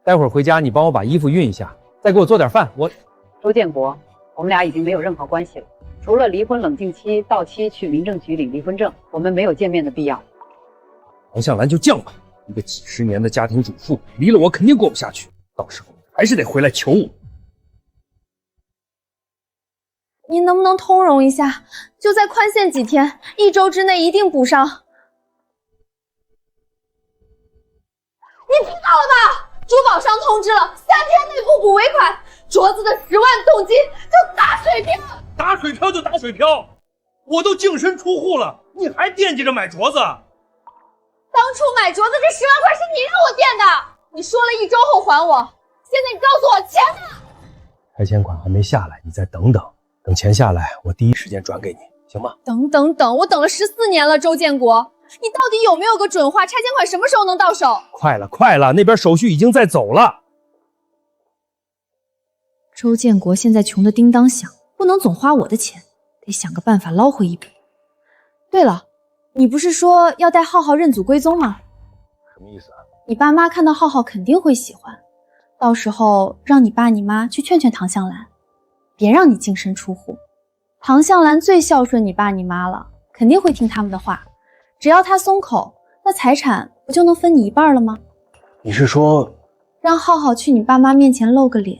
S5: 待会儿回家你帮我把衣服熨一下，再给我做点饭。
S7: 周建国，我们俩已经没有任何关系了，除了离婚冷静期到期去民政局领离婚证，我们没有见面的必要。
S5: 王向兰就犟吧，一个几十年的家庭主妇，离了我肯定过不下去，到时候还是得回来求我。
S9: 您能不能通融一下，就再宽限几天，1周之内一定补上。你听到了吧？珠宝商通知了，3天内不补尾款，镯子的10万动金就打水漂。
S5: 打水漂就打水漂，我都净身出户了，你还惦记着买镯子？
S9: 当初买镯子这10万块是你让我垫的，你说了1周后还我，现在你告诉我钱呢？
S5: 拆迁款还没下来，你再等等，等钱下来，我第一时间转给你，行吗？
S9: 等，我等了14年了，周建国，你到底有没有个准话？拆迁款什么时候能到手？
S5: 快了，那边手续已经在走了。
S9: 周建国现在穷得叮当响，不能总花我的钱，得想个办法捞回一笔。对了，你不是说要带浩浩认祖归宗吗？
S5: 什么意思啊？
S9: 你爸妈看到浩浩肯定会喜欢，到时候让你爸你妈去劝劝唐向兰，别让你净身出户。唐向兰最孝顺你爸你妈了，肯定会听他们的话。只要他松口，那财产不就能分你一半了吗？
S2: 你是说
S9: 让浩浩去你爸妈面前露个脸？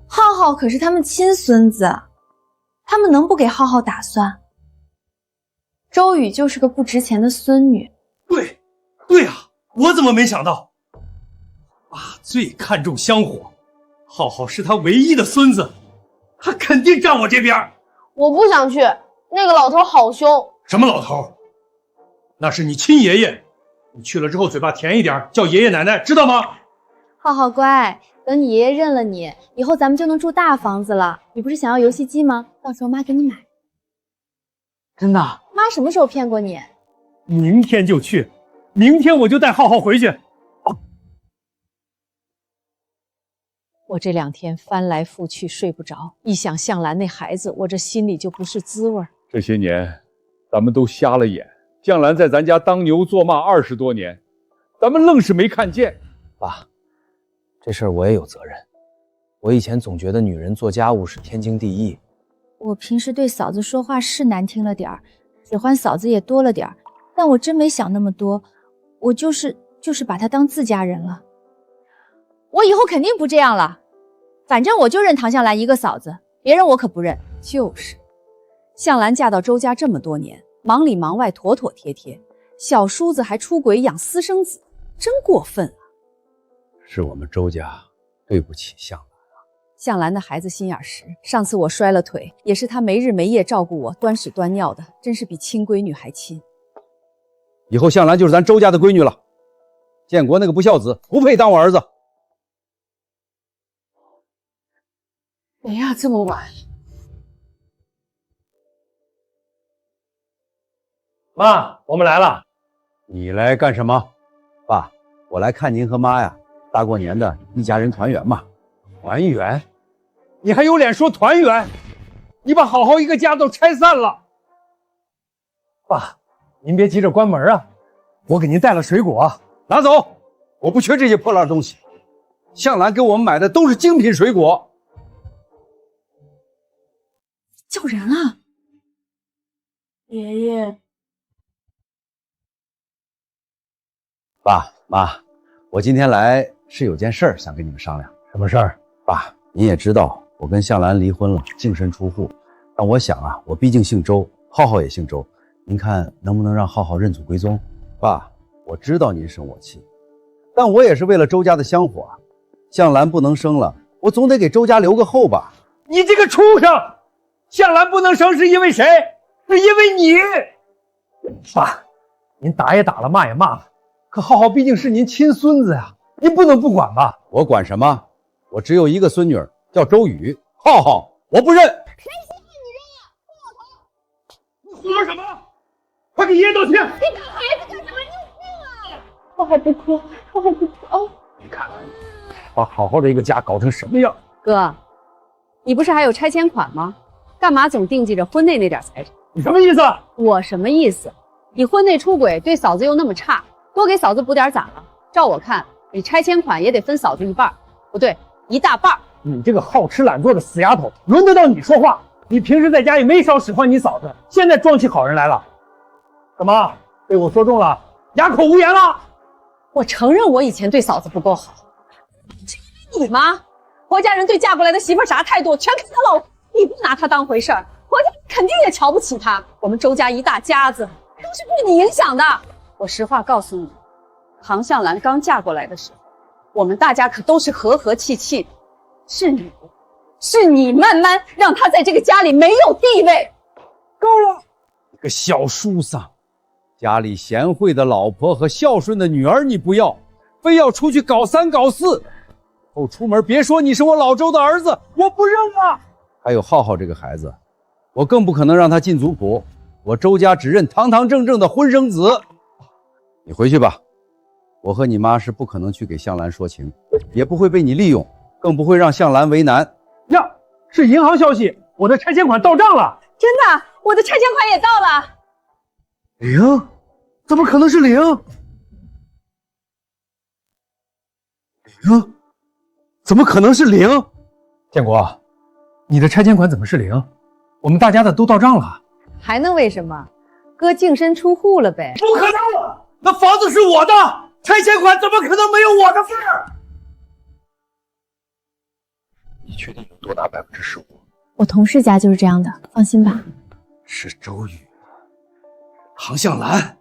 S9: 浩浩可是他们亲孙子，他们能不给浩浩打算？周雨就是个不值钱的孙女。
S5: 对啊，我怎么没想到？爸最看重香火，浩浩是他唯一的孙子，他肯定站我这边。
S14: 我不想去，那个老头好凶。
S5: 什么老头？那是你亲爷爷，你去了之后嘴巴甜一点，叫爷爷奶奶，知道吗？
S9: 浩浩乖，等你爷爷认了你，以后咱们就能住大房子了。你不是想要游戏机吗？到时候妈给你买。
S2: 真的？
S9: 妈什么时候骗过你？
S5: 明天就去，明天我就带浩浩回去。
S3: 我这2天翻来覆去睡不着，一想向兰那孩子，我这心里就不是滋味。
S10: 这些年，咱们都瞎了眼。向兰在咱家当牛做马20多年，咱们愣是没看见。
S2: 爸，这事儿我也有责任。我以前总觉得女人做家务是天经地义。
S9: 我平时对嫂子说话是难听了点儿，使唤嫂子也多了点儿，但我真没想那么多，我就是把她当自家人了。我以后肯定不这样了，反正我就认唐向兰一个嫂子，别人我可不认。
S3: 就是，向兰嫁到周家这么多年，忙里忙外，妥妥帖帖，小叔子还出轨养私生子，真过分啊！
S10: 是我们周家对不起向兰。
S3: 向兰的孩子心眼实，上次我摔了腿，也是她没日没夜照顾我，端屎端尿的，真是比亲闺女还亲。
S10: 以后向兰就是咱周家的闺女了。建国那个不孝子，不配当我儿子。
S3: 哎呀，这么晚！
S5: 妈，我们来了。
S10: 你来干什么？
S4: 爸，我来看您和妈呀，大过年的，一家人团圆嘛。
S5: 团圆？你还有脸说团圆？你把好好一个家都拆散了，爸，您别急着关门啊，我给您带了水果，
S4: 拿走。我不缺这些破烂东西，向兰给我们买的都是精品水果。
S3: 叫人了，
S1: 爷爷。
S4: 爸妈，我今天来是有件事儿想跟你们商量。
S5: 什么事儿？
S4: 爸，您也知道我跟向兰离婚了，净身出户。但我想啊，我毕竟姓周，浩浩也姓周，您看能不能让浩浩认祖归宗？爸，我知道您生我气，但我也是为了周家的香火啊。向兰不能生了，我总得给周家留个后吧。
S5: 你这个畜生！向兰不能生是因为谁？是因为你。爸，您打也打了，骂也骂了，可浩浩毕竟是您亲孙子呀，您不能不管吧？
S4: 我管什么？我只有一个孙女儿，叫周雨。浩浩我不认。
S14: 谁稀罕你认呀？
S5: 你胡说什么？快给爷爷道歉！
S14: 你打孩子干什么？你有病啊！
S1: 浩浩不哭，浩浩不哭哦。
S5: 你看看，把好好的一个家搞成什么样？
S3: 哥，你不是还有拆迁款吗？干嘛总惦记着婚内那点财产？
S5: 你什么意思？
S3: 我什么意思？你婚内出轨对嫂子又那么差，多给嫂子补点咋了？照我看，你拆迁款也得分嫂子一半，不对，一大半。
S5: 你这个好吃懒做的死丫头，轮得到你说话？你平时在家也没少使唤你嫂子，现在装起好人来了？怎么被我说中了，哑口无言了？
S3: 我承认我以前对嫂子不够好，你吗？婆家人对嫁过来的媳妇啥态度，全看她老公，你不拿她当回事儿，婆家肯定也瞧不起她。我们周家一大家子都是被你影响的。我实话告诉你，唐向兰刚嫁过来的时候，我们大家可都是和和气气的，是你慢慢让她在这个家里没有地位。
S5: 够了，
S4: 你个小叔丧，家里贤惠的老婆和孝顺的女儿你不要，非要出去搞三搞四。后出门别说你是我老周的儿子，我不认了。还有浩浩这个孩子，我更不可能让他进族谱。我周家只认堂堂正正的婚生子。你回去吧，我和你妈是不可能去给向兰说情，也不会被你利用，更不会让向兰为难。
S5: 呀，是银行消息，我的拆迁款到账了。
S3: 真的，我的拆迁款也到了。
S5: 零？怎么可能是零？零？怎么可能是零？建国，你的拆迁款怎么是零？我们大家的都到账了。
S3: 还能为什么？哥净身出户了呗。
S5: 不可能，那房子是我的，拆迁款怎么可能没有我的份儿？你确定能多拿15%？
S9: 我同事家就是这样的，放心吧。
S2: 是周雨、唐向兰，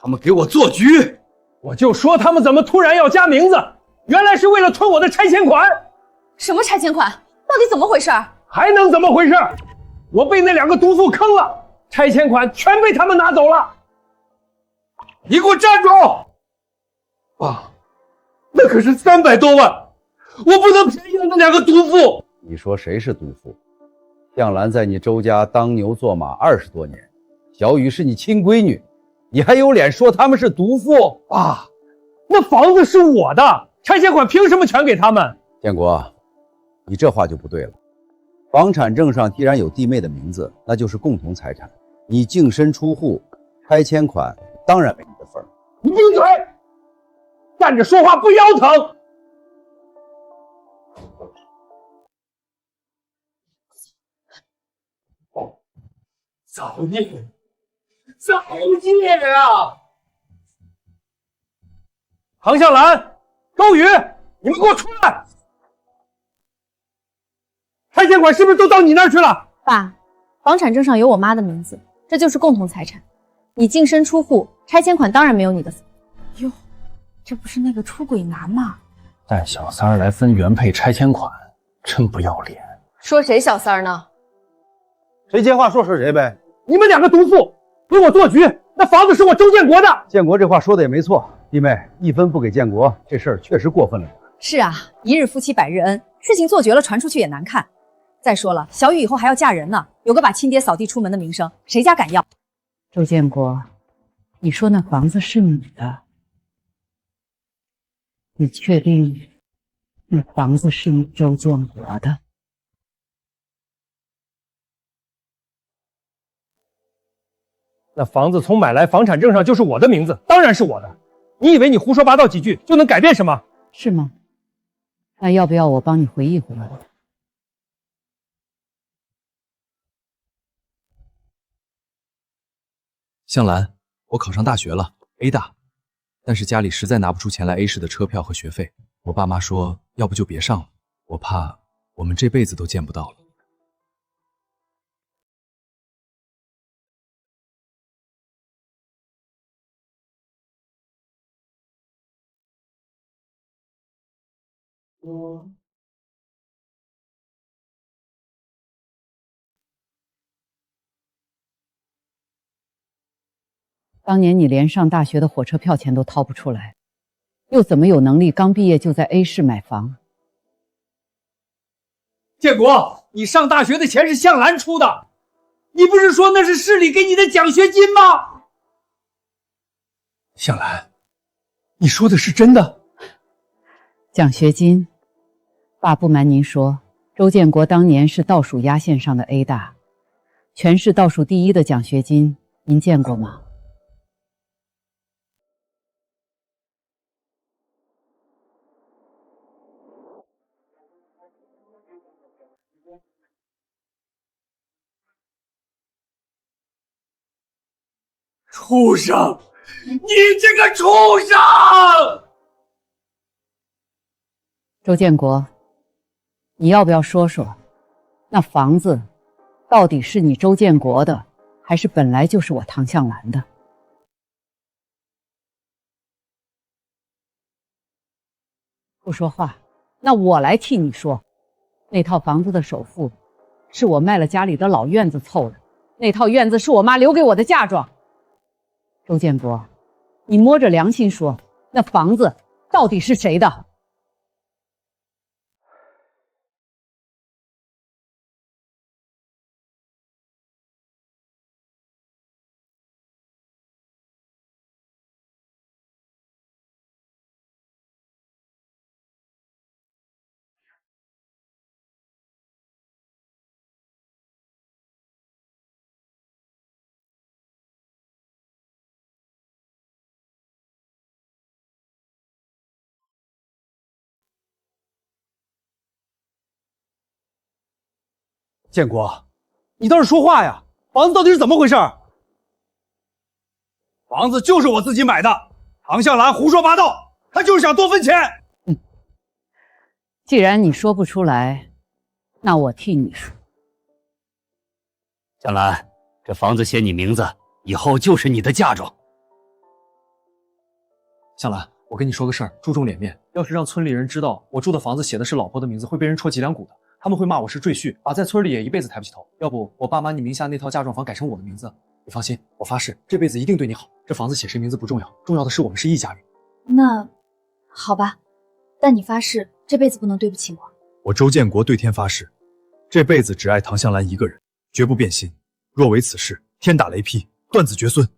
S2: 他们给我做局。
S5: 我就说他们怎么突然要加名字，原来是为了吞我的拆迁款。
S3: 什么拆迁款？到底怎么回事？
S5: 还能怎么回事？我被那2个毒妇坑了，拆迁款全被他们拿走了。
S2: 你给我站住！爸，那可是300多万，我不能便宜了那2个毒妇。
S4: 你说谁是毒妇？向兰在你周家当牛做马20多年，小雨是你亲闺女，你还有脸说他们是毒妇？
S5: 爸，那房子是我的，拆迁款凭什么全给他们？
S4: 建国，你这话就不对了。房产证上既然有弟妹的名字，那就是共同财产。你净身出户，拆迁款当然没你的份儿。
S5: 你闭嘴！站着说话不腰疼。造孽！造孽啊！唐向兰、周雨，你们给我出来！拆迁款是不是都到你那儿去了？
S9: 爸，房产证上有我妈的名字，这就是共同财产。你净身出户，拆迁款当然没有你的份。
S1: 哟，这不是那个出轨男吗？
S2: 带小三儿来分原配拆迁款，真不要脸。
S3: 说谁小三儿呢？
S4: 谁接话说谁呗。
S5: 你们2个毒妇给我做局，那房子是我周建国的。
S4: 建国这话说的也没错，弟妹1分不给建国，这事儿确实过分了。
S16: 是啊，一日夫妻百日恩，事情做绝了，传出去也难看。再说了，小雨以后还要嫁人呢，有个把亲爹扫地出门的名声，谁家敢要？
S7: 周建国，你说那房子是你的，你确定那房子是你周建国的？
S5: 那房子从买来房产证上就是我的名字，当然是我的。你以为你胡说八道几句就能改变什么？
S7: 是吗？那要不要我帮你回忆回忆？
S13: 向兰，我考上大学了 ，A 大，但是家里实在拿不出钱来 A 市的车票和学费。我爸妈说，要不就别上了，我怕我们这辈子都见不到了。
S7: 当年你连上大学的火车票钱都掏不出来，又怎么有能力刚毕业就在 A 市买房？
S2: 建国，你上大学的钱是向兰出的，你不是说那是市里给你的奖学金吗？向兰，你说的是真的？
S7: 奖学金，爸不瞒您说，周建国当年是倒数压线上的 A 大，全市倒数第一的奖学金，您见过吗？
S2: 畜生！你这个畜生！
S7: 周建国，你要不要说说，那房子到底是你周建国的，还是本来就是我唐向兰的？不说话，那我来替你说。那套房子的首付是我卖了家里的老院子凑的，那套院子是我妈留给我的嫁妆。周建国，你摸着良心说，那房子到底是谁的？
S2: 建国，你倒是说话呀！房子到底是怎么回事？房子就是我自己买的，唐向兰胡说八道，他就是想多分钱。
S7: 既然你说不出来，那我替你说。
S17: 向兰，这房子写你名字，以后就是你的嫁妆。
S13: 向兰，我跟你说个事儿，注重脸面。要是让村里人知道我住的房子写的是老婆的名字，会被人戳脊梁骨的。他们会骂我是赘婿，在村里也一辈子抬不起头。要不我爸妈你名下那套嫁妆房改成我的名字，你放心，我发誓这辈子一定对你好。这房子写谁名字不重要，重要的是我们是一家人。
S8: 那好吧，但你发誓这辈子不能对不起我。
S13: 我周建国对天发誓，这辈子只爱唐向兰一个人，绝不变心。若违此事，天打雷劈，断子绝孙。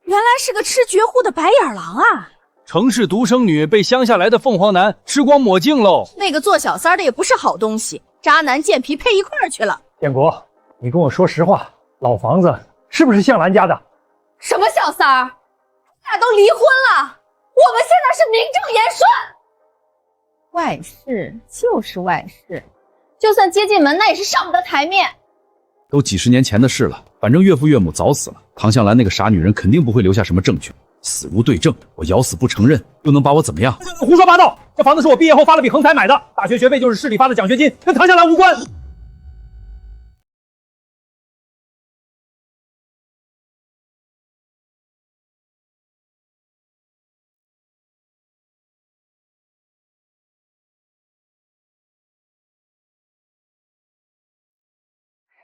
S11: 原来是个吃绝户的白眼狼啊！
S2: 城市独生女被乡下来的凤凰男吃光抹净喽。
S11: 那个做小三的也不是好东西，渣男贱皮配一块儿去了。
S5: 建国，你跟我说实话，老房子是不是向兰家的？
S1: 什么小三儿？咱俩都离婚了，我们现在是名正言顺。
S3: 外事就是外事，就算接进门，那也是上不得台面。
S10: 都几十年前的事了，反正岳父岳母早死了，唐向兰那个傻女人肯定不会留下什么证据，死无对证，我咬死不承认，又能把我怎么样？
S5: 胡说八道！这房子是我毕业后发了笔横财买的，大学学费就是市里发的奖学金，跟唐向兰无关。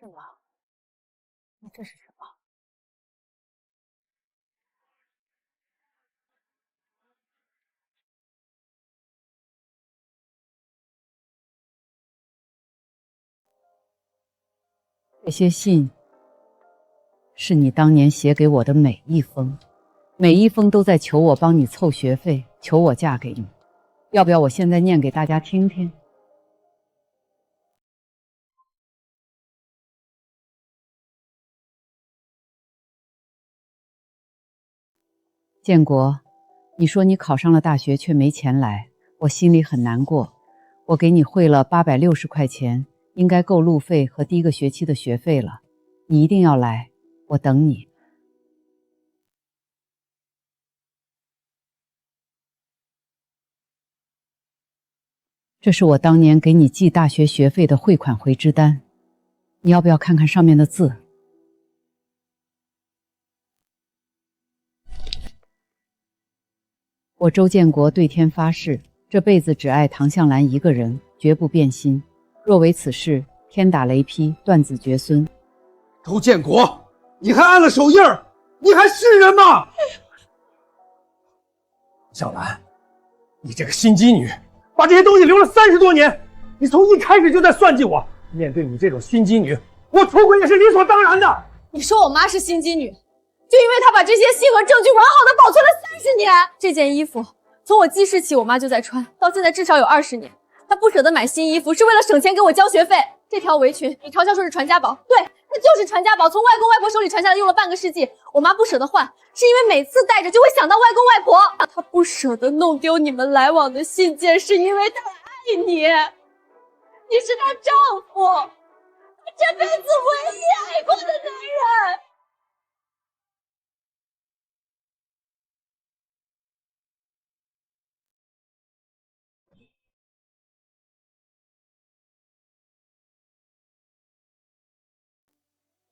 S3: 是吗？那这是什么？
S7: 这些信是你当年写给我的每一封，每一封都在求我帮你凑学费，求我嫁给你。要不要我现在念给大家听听？建国，你说你考上了大学却没钱来，我心里很难过。我给你汇了860块钱，应该够路费和第1个学期的学费了。你一定要来，我等你。这是我当年给你寄大学学费的汇款回支单，你要不要看看上面的字？我周建国对天发誓，这辈子只爱唐向兰一个人，绝不变心。若为此事，天打雷劈，断子绝孙。
S2: 周建国，你还按了手印儿，你还是人吗？小兰，你这个心机女，把这些东西留了30多年，你从一开始就在算计我。面对你这种心机女，我出轨也是理所当然的。
S1: 你说我妈是心机女，就因为她把这些信和证据完好的保存了30年。这件衣服从我记事起，我妈就在穿，到现在至少有20年。她不舍得买新衣服，是为了省钱给我交学费。这条围裙，你嘲笑说是传家宝，对，它就是传家宝，从外公外婆手里传下来，用了半个世纪。我妈不舍得换，是因为每次带着就会想到外公外婆。她不舍得弄丢你们来往的信件，是因为她爱你，你是她丈夫，她这辈子唯一爱过的男人。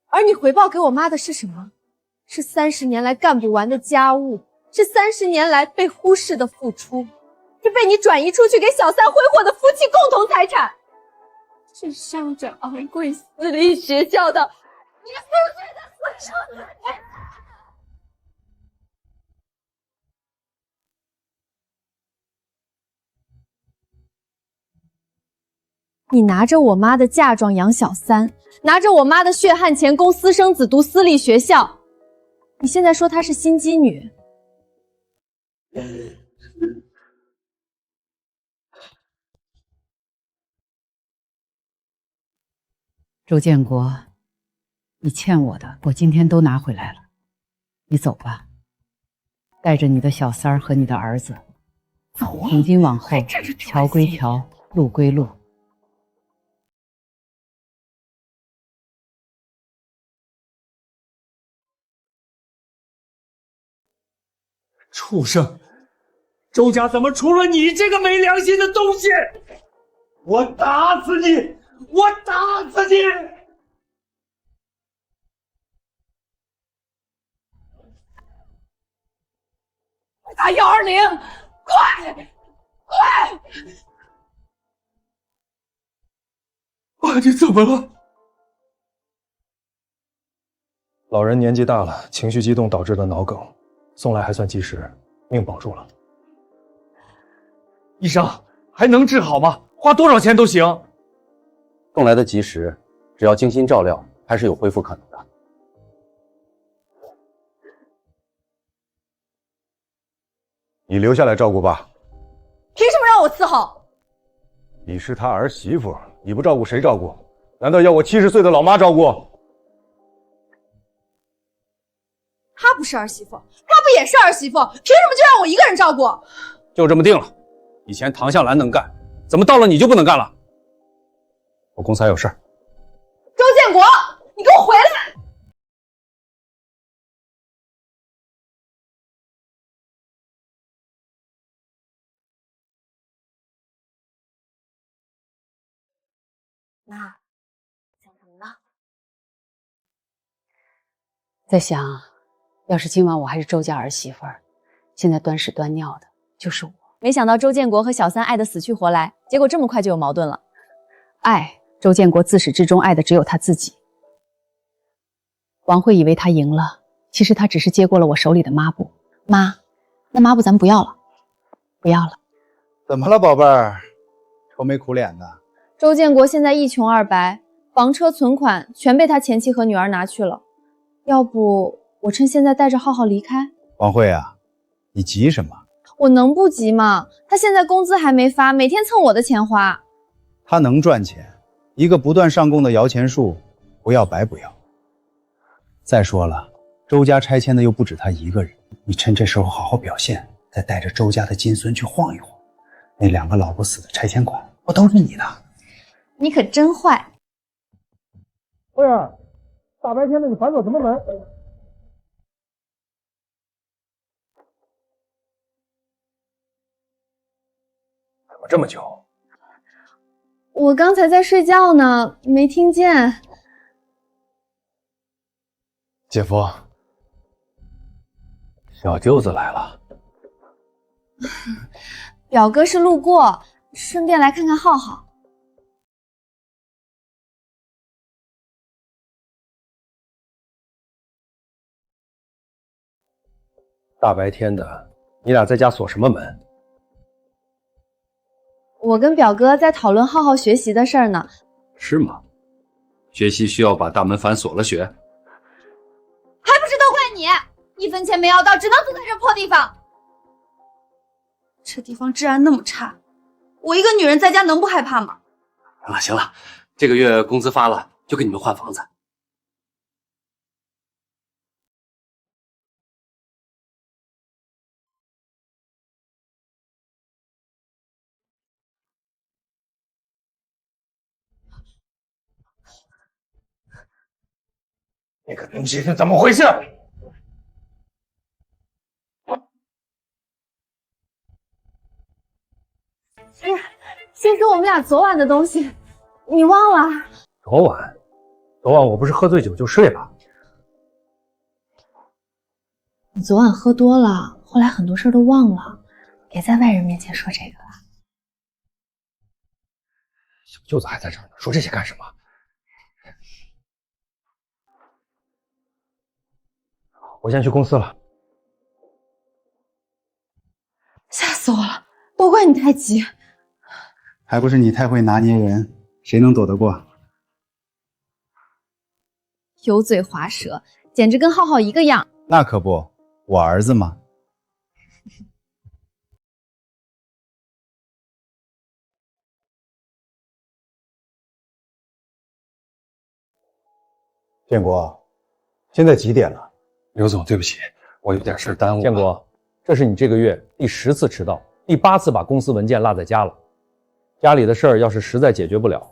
S1: 而你回报给我妈的是什么？是30年来干不完的家务，是30年来被忽视的付出，是被你转移出去给小三挥霍的夫妻共同财产，是上着昂贵私立学校的你4岁的私生女。你拿着我妈的嫁妆养小三，拿着我妈的血汗钱供私生子读私立学校，你现在说她是心机女？
S7: 周建国，你欠我的，我今天都拿回来了。你走吧，带着你的小三儿和你的儿子。走啊！从今往后，桥归桥，路归路。
S2: 畜生！周家怎么出了你这个没良心的东西？我打死你！我打死你！
S3: 快打120！快！快！
S2: 爸，你怎么了？
S5: 老人年纪大了，情绪激动导致的脑梗，送来还算及时，命保住了。
S13: 医生，还能治好吗？花多少钱都行。
S18: 送来的及时，只要精心照料，还是有恢复可能的。
S19: 你留下来照顾吧。
S3: 凭什么让我伺候？
S19: 你是他儿媳妇，你不照顾谁照顾？难道要我70岁的老妈照顾？
S3: 她不是儿媳妇，她不也是儿媳妇？凭什么就让我一个人照顾？
S18: 就这么定了。以前唐向兰能干，怎么到了你就不能干了？我公司还有事儿。
S3: 周建国，你给我回来！妈，想什么呢？
S20: 在想，要是今晚我还是周家儿媳妇儿，现在端屎端尿的就是我。
S1: 没想到周建国和小三爱得死去活来，结果这么快就有矛盾了。
S20: 爱，周建国自始至终爱的只有他自己。王慧以为他赢了，其实他只是接过了我手里的抹布。妈，那抹布咱们不要了，不要了。
S4: 怎么了，宝贝儿？愁眉苦脸的。
S1: 周建国现在一穷二白，房车存款全被他前妻和女儿拿去了。要不我趁现在带着浩浩离开？
S4: 王慧啊，你急什么？
S1: 我能不急吗？他现在工资还没发，每天蹭我的钱花。
S4: 他能赚钱，一个不断上供的摇钱树，不要白不要。再说了，周家拆迁的又不止他一个人。
S21: 你趁这时候好好表现，再带着周家的金孙去晃一晃。那2个老不死的拆迁款，不都是你的？
S9: 你可真坏！
S5: 慧儿，大白天的你反锁什么门？怎么这么久？
S9: 我刚才在睡觉呢，没听见。
S5: 姐夫，小舅子来了。
S9: 表哥是路过，顺便来看看浩浩。
S5: 大白天的，你俩在家锁什么门？
S9: 我跟表哥在讨论浩浩学习的事儿呢。
S18: 是吗？学习需要把大门反锁了学？
S14: 还不是都怪你，1分钱没要到，只能堵在这破地方。这地方治安那么差，我一个女人在家能不害怕吗？
S13: 行了行了，这个月工资发了，就给你们换房子。
S5: 那个东西是怎么回事？
S9: 先说我们俩昨晚的东西，你忘了？
S5: 昨晚我不是喝醉酒就睡了。
S9: 你昨晚喝多了，后来很多事都忘了，别在外人面前说这个了。
S5: 小舅子还在这儿呢，说这些干什么？我先去公司了。
S9: 吓死我了！都怪你太急。
S21: 还不是你太会拿捏人，谁能躲得过？
S9: 油嘴滑舌，简直跟浩浩一个样。
S21: 那可不，我儿子嘛。建国，现在几点了？
S13: 刘总，对不起，我有点事耽误了。
S5: 建国，这是你这个月第10次迟到，第8次把公司文件落在家了。家里的事儿要是实在解决不了，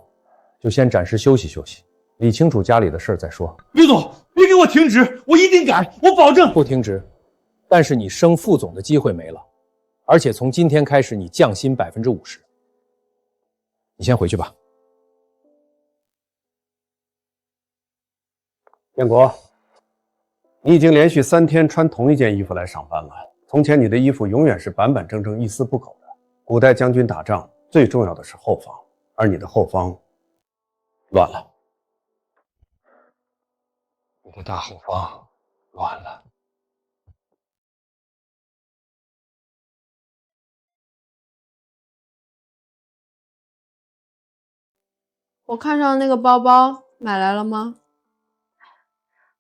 S5: 就先暂时休息休息，理清楚家里的事儿再说。
S2: 刘总，别给我停职，我一定改，我保证
S5: 不停职。但是你升副总的机会没了，而且从今天开始你降薪50%。你先回去吧。
S19: 建国，你已经连续3天穿同一件衣服来上班了。从前你的衣服永远是板板正正、一丝不苟的。古代将军打仗最重要的是后方，而你的后方乱了。
S5: 你的大后方乱了。
S1: 我看上的那个包包买来了吗？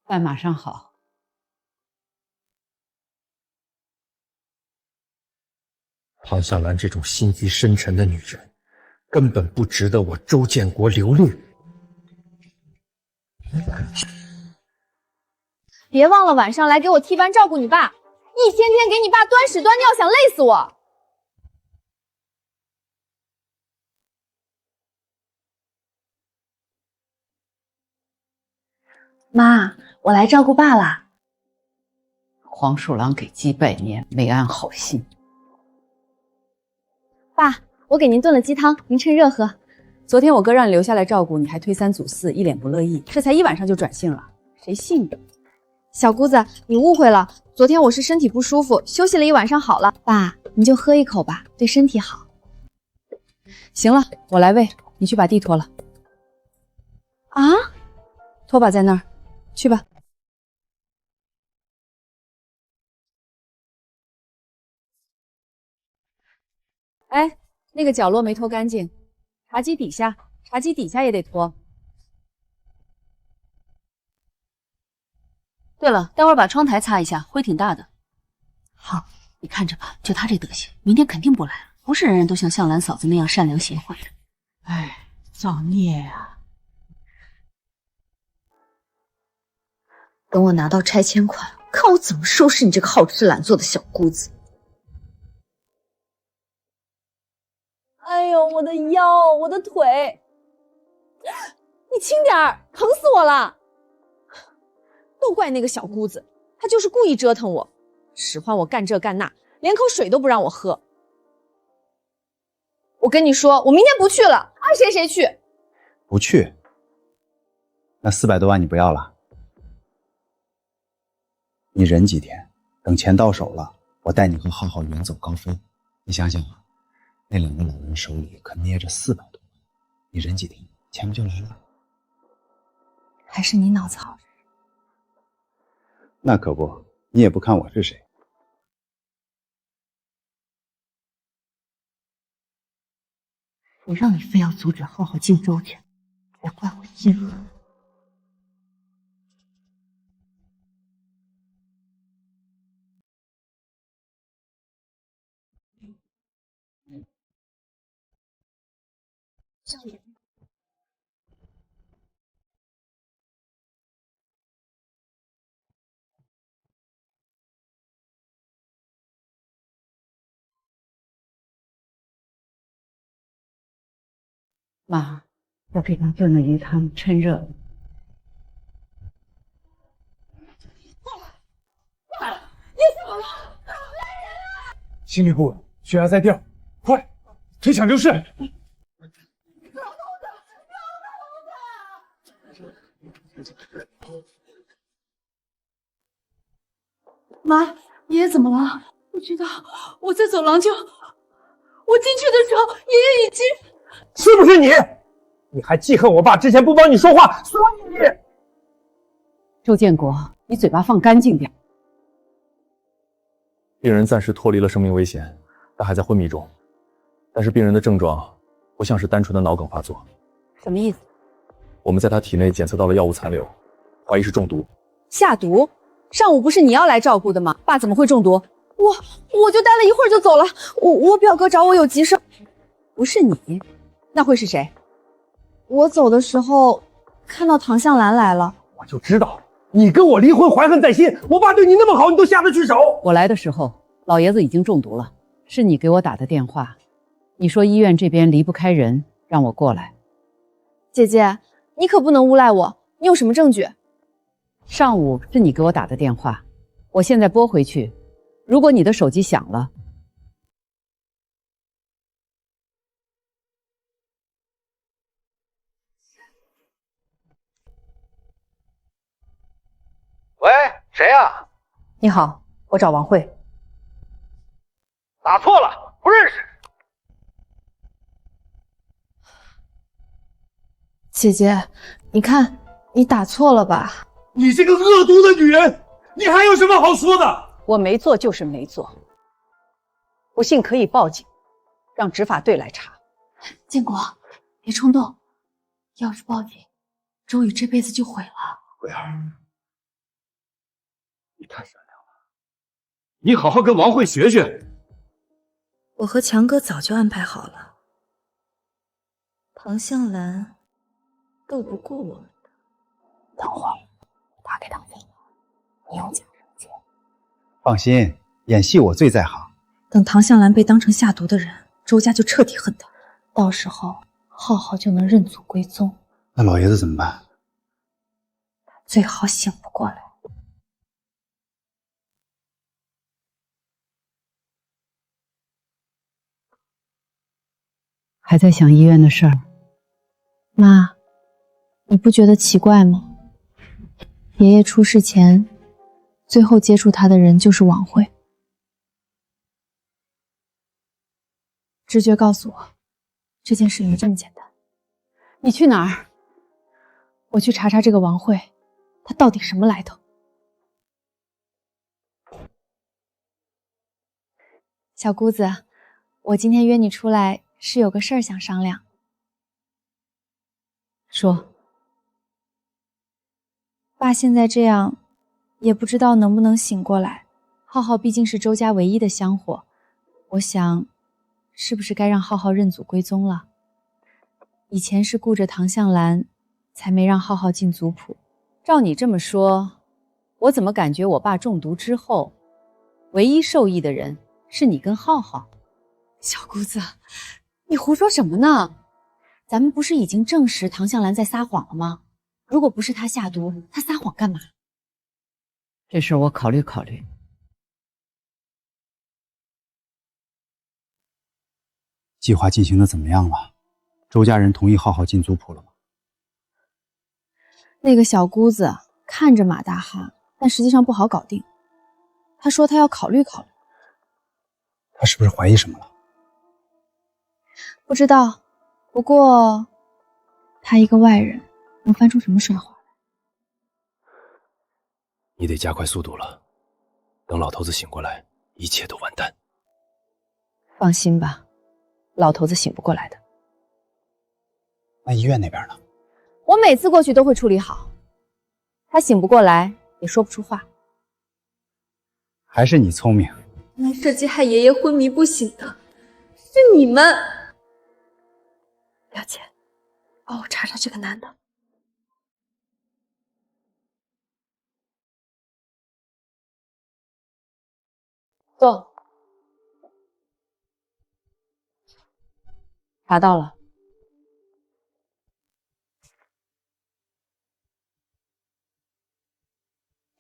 S7: 饭马上好。
S5: 唐小兰这种心机深沉的女人，根本不值得我周建国留虑。
S1: 别忘了晚上来给我替班照顾你爸，一天天给你爸端屎端尿，想累死我。
S9: 妈，我来照顾爸啦。
S7: 黄鼠狼给鸡拜年，没安好心。
S1: 爸，我给您炖了鸡汤，您趁热喝。
S16: 昨天我哥让你留下来照顾，你还推三阻四，一脸不乐意，这才1晚上就转性了，谁信你？
S1: 小姑子，你误会了，昨天我是身体不舒服，休息了1晚上好了。爸，你就喝一口吧，对身体好。
S16: 行了，我来喂，你去把地拖了。
S1: 啊？
S16: 拖把在那儿，去吧。哎，那个角落没拖干净，茶几底下也得拖。
S11: 对了，待会儿把窗台擦一下，灰挺大的。好，你看着吧，就他这德行，明天肯定不来了。不是人人都像向兰嫂子那样善良贤惠的。
S12: 哎，造孽呀！
S8: 等我拿到拆迁款，
S3: 看我怎么收拾你这个好吃懒做的小姑子！
S1: 哎呦，我的腰，我的腿！你轻点儿，疼死我了！都怪那个小姑子，她就是故意折腾我，使唤我干这干那，连口水都不让我喝。我跟你说，我明天不去了，爱谁谁去。
S21: 不去，那400多万你不要了？你忍几天，等钱到手了，我带你和浩浩远走高飞。你想想啊，那2个老人手里可捏着400多万，你忍几天，钱不就来了？
S20: 还是你脑子好。
S21: 那可不，你也不看我是谁。
S11: 谁让你非要阻止浩浩进周家，别怪我阴狠。
S1: 少爷，
S7: 妈，我给他炖了鱼汤，趁热。
S1: 你怎么了？
S2: 心率不稳，血压在掉，快推抢救室！
S3: 妈，爷爷怎么了？不知道，我在走廊我进去的时候，爷爷已经……
S2: 是不是你？你还记恨我爸之前不帮你说话，所以你……
S7: 周建国，你嘴巴放干净点。
S13: 病人暂时脱离了生命危险，但还在昏迷中。但是病人的症状不像是单纯的脑梗发作。
S16: 什么意思？
S13: 我们在他体内检测到了药物残留，怀疑是中毒。
S16: 下毒？上午不是你要来照顾的吗？爸怎么会中毒？我就待了一会儿就走了。我表哥找我有急事。不是你，那会是谁？
S9: 我走的时候看到唐向兰来了。
S2: 我就知道你跟我离婚怀恨在心，我爸对你那么好，你都下得去手。
S7: 我来的时候，老爷子已经中毒了，是你给我打的电话，你说医院这边离不开人，让我过来。
S9: 姐姐，你可不能诬赖我，你有什么证据？
S7: 上午是你给我打的电话，我现在拨回去，如果你的手机响了，
S15: 喂，谁呀？
S16: 你好，我找王慧。
S15: 打错了，不认识。
S9: 姐姐，你看，你打错了吧？
S2: 你这个恶毒的女人，你还有什么好说的？
S16: 我没做就是没做，不信可以报警，让执法队来查。
S11: 建国，别冲动，要是报警，周宇这辈子就毁了。
S2: 慧儿，你太善良了，你好好跟王慧学学。
S12: 我和强哥早就安排好了，唐向兰斗不过我们的。
S20: 等会儿打给唐向兰，你用假证件。
S21: 放心，演戏我最在行。
S12: 等唐向兰被当成下毒的人，周家就彻底恨他。
S20: 到时候浩浩就能认祖归宗。
S21: 那老爷子怎么办？
S12: 最好醒不过来。
S7: 还在想医院的事儿。
S9: 妈，你不觉得奇怪吗？爷爷出事前，最后接触他的人就是王慧。直觉告诉我，这件事没这么简单。
S7: 你去哪儿？
S9: 我去查查这个王慧，她到底什么来头？小姑子，我今天约你出来是有个事儿想商量。
S7: 说。
S9: 爸现在这样，也不知道能不能醒过来。浩浩毕竟是周家唯一的香火，我想，是不是该让浩浩认祖归宗了？以前是顾着唐向兰，才没让浩浩进族谱。
S7: 照你这么说，我怎么感觉我爸中毒之后，唯一受益的人是你跟浩浩？
S1: 小姑子，你胡说什么呢？
S7: 咱们不是已经证实唐向兰在撒谎了吗？如果不是他下毒，他撒谎干嘛？这事我考虑考虑。
S21: 计划进行的怎么样了？周家人同意浩浩进族谱了吗？
S9: 那个小姑子看着马大哈，但实际上不好搞定。她说她要考虑考虑。
S21: 他是不是怀疑什么了？
S9: 不知道，不过她一个外人，能翻出什么帅话来？
S2: 你得加快速度了，等老头子醒过来，一切都完蛋。
S9: 放心吧，老头子醒不过来的。
S21: 那医院那边呢？
S9: 我每次过去都会处理好，他醒不过来也说不出话。
S21: 还是你聪明。
S14: 原来设计害爷爷昏迷不醒的是你们。
S9: 表姐，帮我查查这个男的。
S7: 坐。查到了。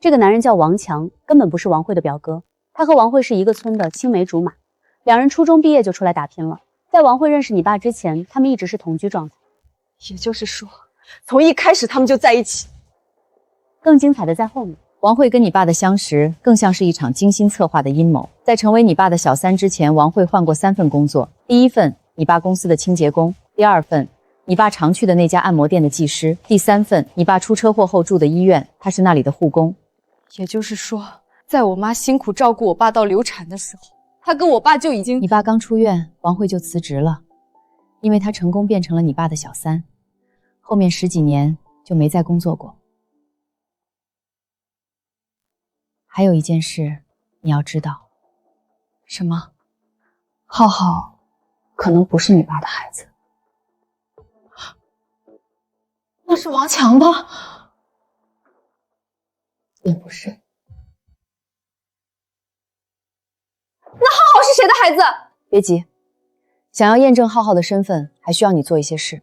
S11: 这个男人叫王强，根本不是王慧的表哥。他和王慧是一个村的青梅竹马，两人初中毕业就出来打拼了。在王慧认识你爸之前，他们一直是同居状态。
S16: 也就是说，从一开始他们就在一起。
S11: 更精彩的在后面。
S7: 王慧跟你爸的相识，更像是一场精心策划的阴谋。在成为你爸的小三之前，王慧换过3份工作。第一份，你爸公司的清洁工；第二份，你爸常去的那家按摩店的技师；第3份，你爸出车祸后住的医院，他是那里的护工。
S1: 也就是说，在我妈辛苦照顾我爸到流产的时候，她跟我爸就已经……
S7: 你爸刚出院，王慧就辞职了，因为她成功变成了你爸的小三，后面10几年就没再工作过。还有一件事你要知道。
S1: 什么？浩浩可能不是你爸的孩子。那是王强吧？也不是。
S9: 那浩浩是谁的孩子？
S7: 别急，想要验证浩浩的身份，还需要你做一些事。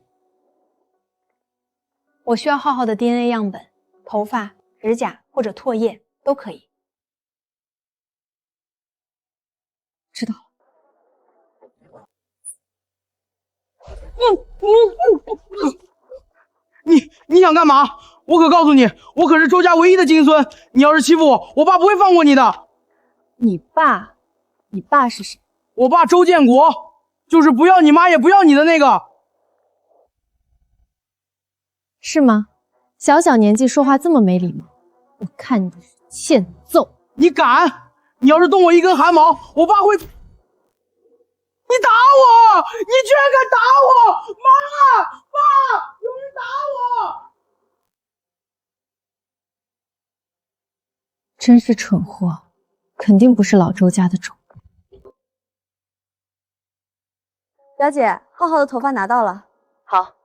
S9: 我需要浩浩的 DNA 样本，头发、指甲或者唾液都可以。知道了。
S5: 你想干嘛？我可告诉你，我可是周家唯一的金孙，你要是欺负我，我爸不会放过你的。
S9: 你爸是谁？
S5: 我爸周建国，就是不要你妈也不要你的那个。
S9: 是吗？小小年纪说话这么没礼貌，我看你的是欠揍。
S5: 你敢？你要是动我一根汗毛，我爸会……你打我！你居然敢打我！妈！爸！有人打我！
S9: 真是蠢货，肯定不是老周家的种。
S1: 表姐，浩浩的头发拿到了。
S7: 好，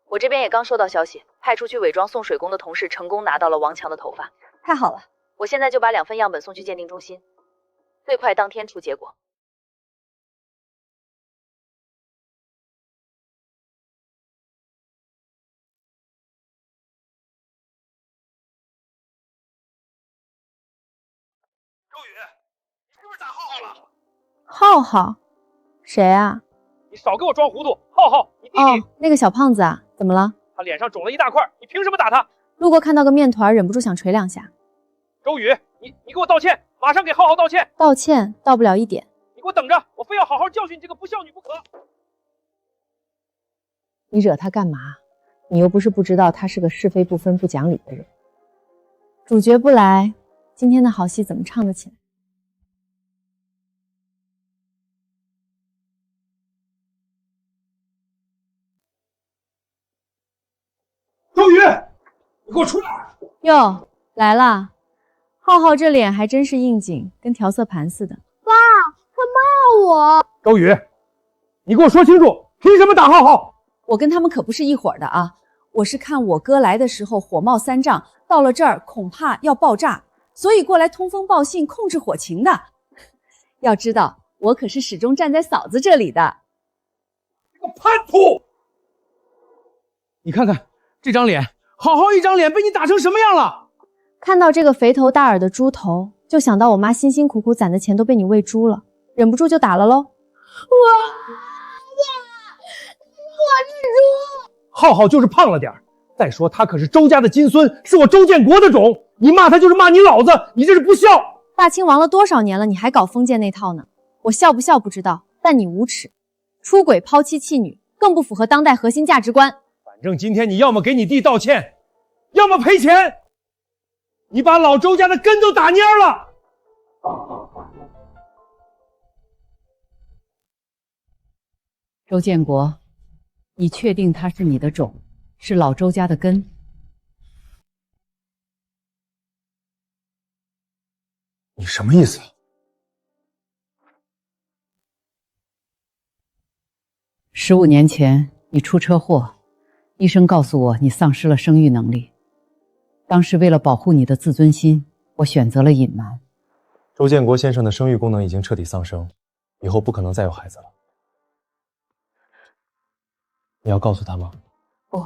S7: 我这边也刚收到消息，派出去伪装送水工的同事成功拿到了王强的头发。
S1: 太好了，
S7: 我现在就把2份样本送去鉴定中心，最快当天出结果。
S2: 周宇，你是不是打浩浩了？
S9: 浩浩？谁啊？
S2: 你少给我装糊涂！浩浩，你弟弟。
S9: 哦，那个小胖子啊，怎么了？
S2: 他脸上肿了一大块，你凭什么打他？
S9: 路过看到个面团，忍不住想捶2下。
S2: 周宇，你给我道歉，马上给浩浩道歉。
S9: 道歉到不了1点。
S2: 你给我等着，我非要好好教训这个不孝女不可。
S7: 你惹他干嘛？你又不是不知道他是个是非不分、不讲理的人。
S9: 主角不来，今天的好戏怎么唱得起来？
S2: 周宇，你给我出来！
S9: 哟，来啦！浩浩这脸还真是应景，跟调色盘似的。
S1: 爸，他骂我。
S5: 周宇，你给我说清楚，凭什么打浩浩？
S7: 我跟他们可不是一伙儿的啊！我是看我哥来的时候火冒三丈，到了这儿恐怕要爆炸，
S16: 所以过来通风报信，控制火情的。要知道，我可是始终站在嫂子这里的。
S2: 叛徒！你看看这张脸，好好一张脸被你打成什么样了？
S9: 看到这个肥头大耳的猪头，就想到我妈辛辛苦苦攒的钱都被你喂猪了，忍不住就打了喽。我是猪。
S5: 浩浩就是胖了点儿，再说他可是周家的金孙，是我周建国的种，你骂他就是骂你老子，你这是不孝。
S9: 大清亡了多少年了，你还搞封建那套呢？我孝不孝不知道，但你无耻，出轨抛妻弃女，更不符合当代核心价值观。
S5: 反正今天你要么给你弟道歉，要么赔钱。你把老周家的根都打蔫了。
S7: 周建国，你确定他是你的种，是老周家的根？
S2: 你什么意思
S7: ？15年前你出车祸，医生告诉我你丧失了生育能力。当时为了保护你的自尊心，我选择了隐瞒。
S13: 周建国先生的生育功能已经彻底丧生，以后不可能再有孩子了。你要告诉他吗？
S8: 不，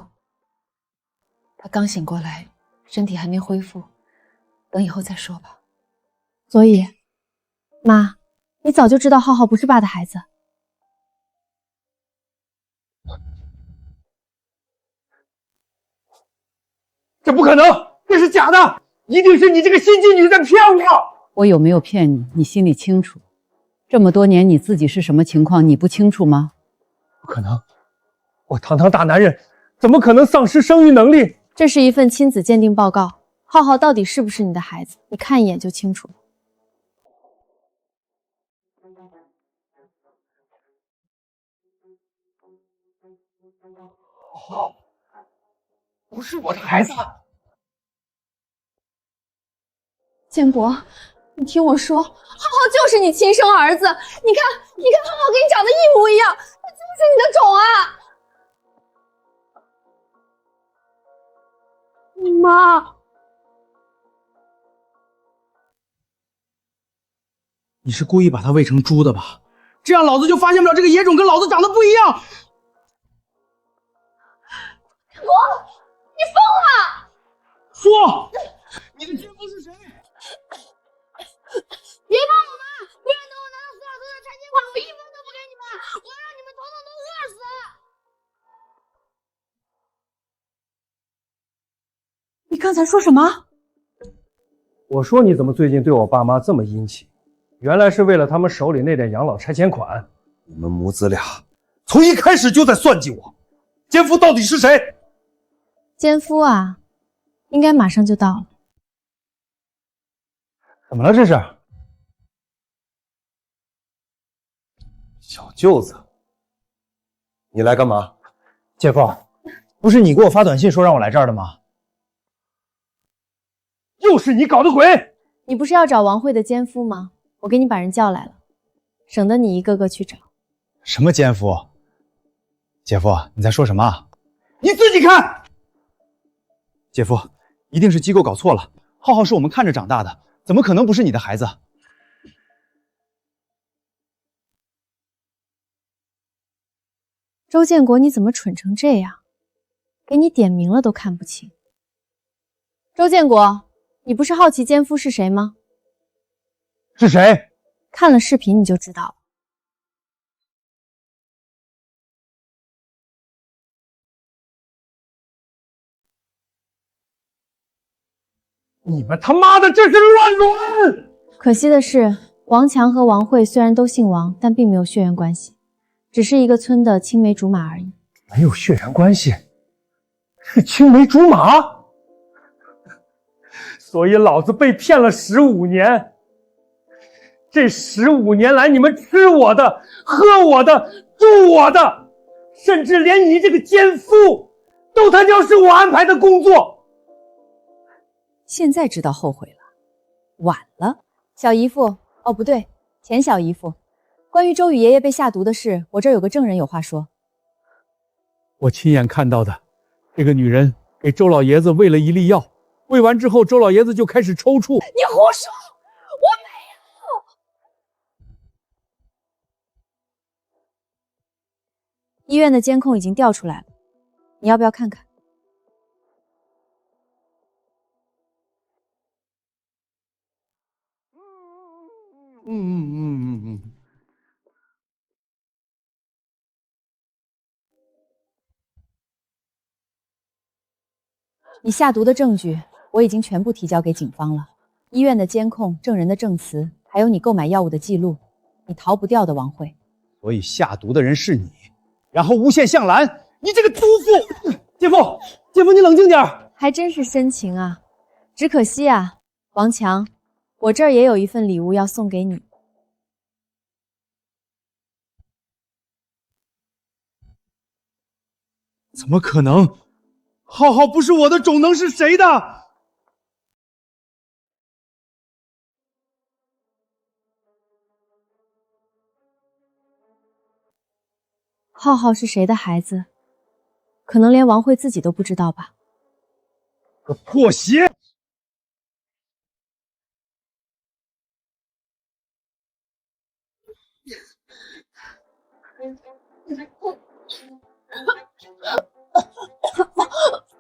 S8: 他刚醒过来，身体还没恢复，等以后再说吧。
S9: 所以，妈，你早就知道浩浩不是爸的孩子。
S5: 这不可能，这是假的，一定是你这个心机女在骗我。
S7: 我有没有骗你，你心里清楚。这么多年你自己是什么情况，你不清楚吗？
S5: 不可能，我堂堂大男人，怎么可能丧失生育能力？
S9: 这是一份亲子鉴定报告，浩浩到底是不是你的孩子，你看一眼就清楚了。
S5: 浩浩不是我的孩子。
S9: 建国，你听我说，浩浩就是你亲生儿子。你看，浩浩跟你长得一模一样，他就是你的种啊！妈，
S2: 你是故意把他喂成猪的吧？这样老子就发现不了这个野种跟老子长得不一样。
S9: 建国，你疯了！
S2: 说，你的奸夫是谁？
S9: 别骂我妈！不然等我拿到400多的拆迁款，我1分都不给你们，我要让你们统统都饿死！
S16: 你刚才说什么？
S5: 我说你怎么最近对我爸妈这么殷勤？原来是为了他们手里那点养老拆迁款。
S2: 你们母子俩从一开始就在算计我，奸夫到底是谁？
S9: 奸夫啊，应该马上就到了。
S5: 怎么了这是？
S19: 小舅子，你来干嘛？
S5: 姐夫，不是你给我发短信说让我来这儿的吗？又是你搞的鬼！
S9: 你不是要找王慧的奸夫吗？我给你把人叫来了，省得你一个个去找。
S21: 什么奸夫？姐夫，你在说什么？
S2: 你自己看。
S21: 姐夫，一定是机构搞错了。浩浩是我们看着长大的，怎么可能不是你的孩子？
S9: 周建国，你怎么蠢成这样？给你点名了都看不清。周建国，你不是好奇奸夫是谁吗？
S5: 是谁？
S9: 看了视频你就知道了。
S5: 你们他妈的这是乱伦！
S9: 可惜的是，王强和王慧虽然都姓王，但并没有血缘关系，只是一个村的青梅竹马而已。
S5: 没有血缘关系，是青梅竹马？所以老子被骗了15年。这15年来，你们吃我的、喝我的、住我的，甚至连你这个奸夫都他娘是我安排的工作。
S16: 现在知道后悔了，晚了。
S9: 小姨夫，哦不对，前小姨夫，关于周宇爷爷被下毒的事，我这儿有个证人有话说。
S10: 我亲眼看到的，这个女人给周老爷子喂了一粒药，
S4: 喂完之后，周老爷子就开始抽搐。
S1: 你胡说，我没有。医院的监控已经调出来了，你要不要看看？你下毒的证据我已经全部提交给警方了，医院的监控、证人的证词，还有你购买药物的记录，你逃不掉的，王慧。
S4: 所以下毒的人是你，然后诬陷向兰，你这个毒妇！姐夫，姐夫，你冷静点。
S1: 还真是深情啊，只可惜啊，王强，我这儿也有一份礼物要送给你。
S4: 怎么可能？浩浩不是我的种，能是谁的？
S1: 浩浩是谁的孩子？可能连王慧自己都不知道吧。
S4: 个破鞋！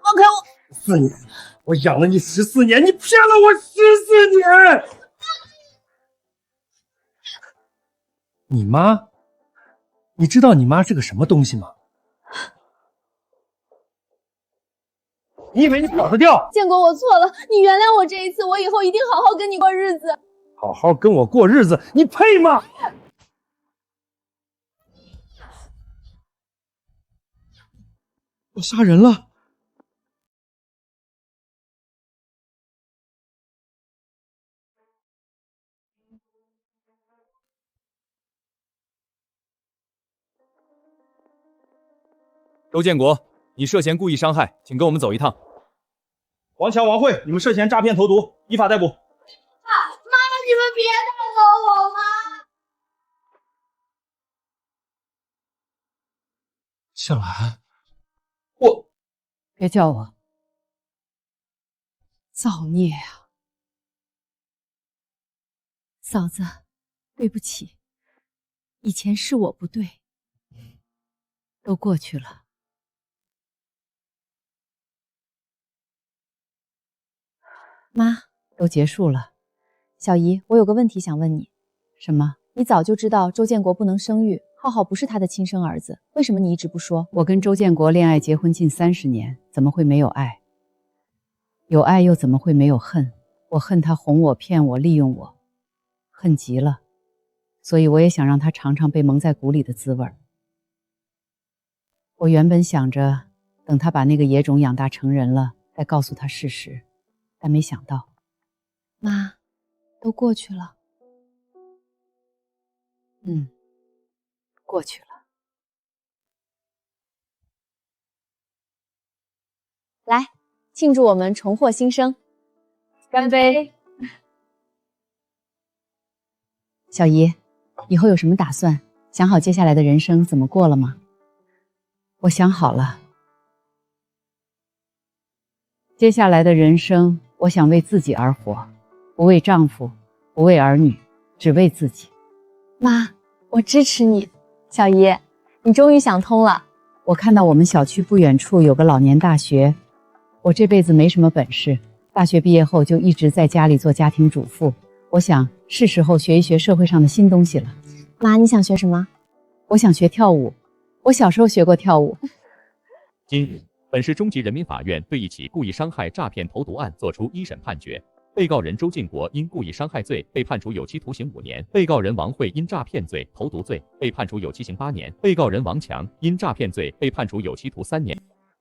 S1: 放开我
S5: ！14年，我养了你14年，你骗了我14年！你妈？你知道你妈是个什么东西吗？你以为你跑得掉？
S1: 建国，我错了，你原谅我这一次，我以后一定好好跟你过日子。
S5: 好好跟我过日子，你配吗？
S4: 我杀人了！
S18: 周建国，你涉嫌故意伤害，请跟我们走一趟。
S2: 王强、王慧，你们涉嫌诈骗投毒，依法逮捕。
S14: 妈妈，你们别带走我妈！
S2: 向兰，
S7: 别叫我。
S1: 造孽啊！嫂子，对不起，以前是我不对，
S7: 都过去了。
S1: 妈，
S7: 都结束了。
S1: 小姨，我有个问题想问你。
S7: 什么？
S1: 你早就知道周建国不能生育，浩浩不是他的亲生儿子，为什么你一直不说？
S7: 我跟周建国恋爱结婚近30年，怎么会没有爱？有爱又怎么会没有恨？我恨他哄我、骗我、利用我，恨极了。所以我也想让他尝尝被蒙在鼓里的滋味。我原本想着等他把那个野种养大成人了，再告诉他事实，但没想到。
S1: 妈，都过去了。
S7: 过去了。
S1: 来，庆祝我们重获新生，干杯！
S7: 小姨，以后有什么打算？想好接下来的人生怎么过了吗？我想好了，接下来的人生，我想为自己而活，不为丈夫，不为儿女，只为自己。
S1: 妈，我支持你。小姨，你终于想通了。
S7: 我看到我们小区不远处有个老年大学，我这辈子没什么本事，大学毕业后就一直在家里做家庭主妇。我想是时候学一学社会上的新东西了。
S1: 妈，你想学什么？
S7: 我想学跳舞，我小时候学过跳舞。
S6: 今日，本市中级人民法院对一起故意伤害诈骗投毒案作出一审判决。被告人周建国因故意伤害罪被判处有期徒刑5年，被告人王慧因诈骗罪、投毒罪被判处有期刑8年，被告人王强因诈骗罪被判处有期徒3年。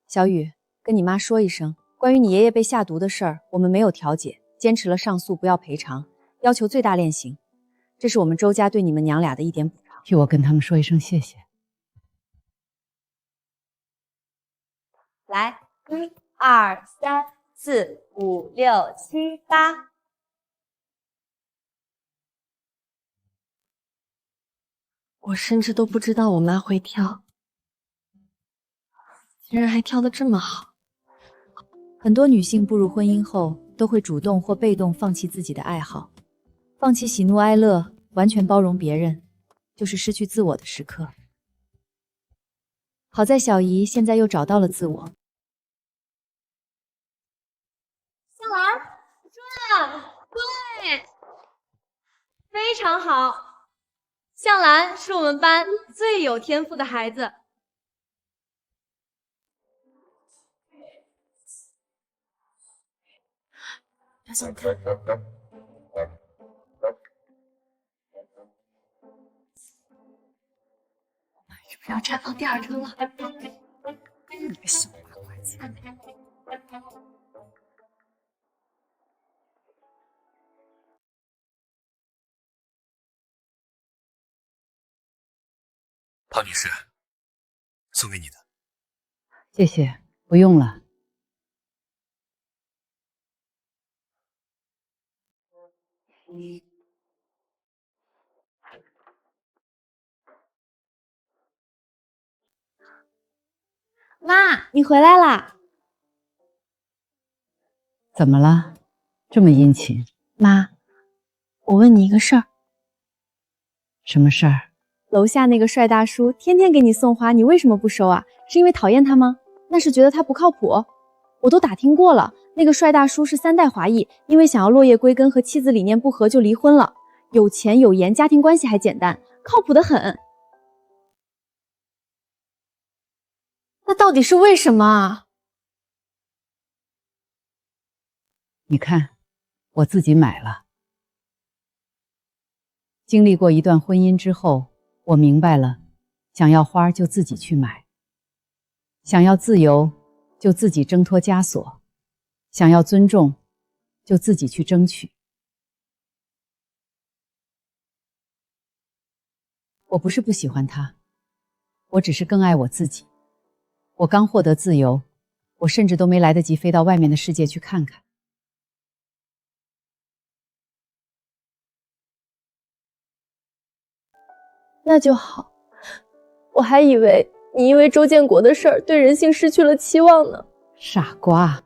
S1: 小雨，跟你妈说一声，关于你爷爷被下毒的事儿，我们没有调解，坚持了上诉，不要赔偿，要求最大量刑。这是我们周家对你们娘俩的一点补偿。
S7: 替我跟他们说一声谢谢。
S1: 来，1、2、3、4、5、6、7、8。
S8: 我甚至都不知道我妈会跳，竟然还跳得这么好。
S17: 很多女性步入婚姻后，都会主动或被动放弃自己的爱好，放弃喜怒哀乐，完全包容别人，就是失去自我的时刻。好在小姨现在又找到了自我。
S1: 香兰，转，对，非常好。向兰是我们班最有天赋的孩子。
S17: 不要想看。
S1: 不要绽放第二春了。你个小八卦精！
S13: 庞女士，送给你的。
S7: 谢谢，不用了。
S1: 妈，你回来啦！
S7: 怎么了？这么殷勤？
S1: 妈，我问你一个事儿。
S7: 什么事儿？
S1: 楼下那个帅大叔天天给你送花，你为什么不收啊？是因为讨厌他吗？那是觉得他不靠谱？我都打听过了，那个帅大叔是3代华裔，因为想要落叶归根和妻子理念不合就离婚了。有钱有颜，家庭关系还简单，靠谱得很。那到底是为什么啊？
S7: 你看，我自己买了。经历过一段婚姻之后，我明白了，想要花就自己去买，想要自由就自己挣脱枷锁，想要尊重就自己去争取。我不是不喜欢他，我只是更爱我自己。我刚获得自由，我甚至都没来得及飞到外面的世界去看看。
S1: 那就好，我还以为你因为周建国的事儿对人性失去了期望呢。
S7: 傻瓜。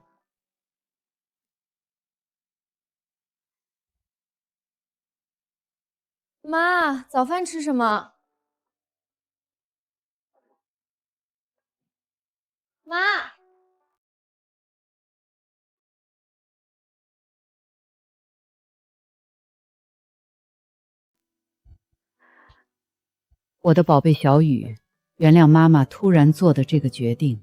S1: 妈，早饭吃什么？妈，
S7: 我的宝贝小雨，原谅妈妈突然做的这个决定。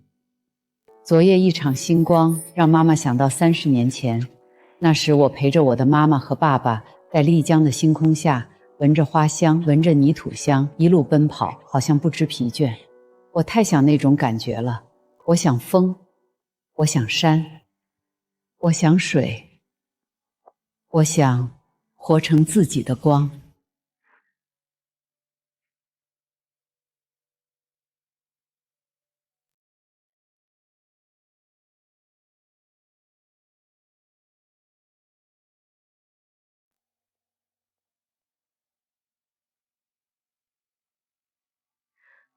S7: 昨夜一场星光让妈妈想到30年前，那时我陪着我的妈妈和爸爸在丽江的星空下，闻着花香，闻着泥土香，一路奔跑，好像不知疲倦。我太想那种感觉了。我想风，我想山，我想水，我想活成自己的光。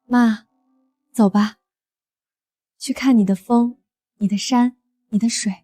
S1: 妈，走吧，去看你的风，你的山，你的水。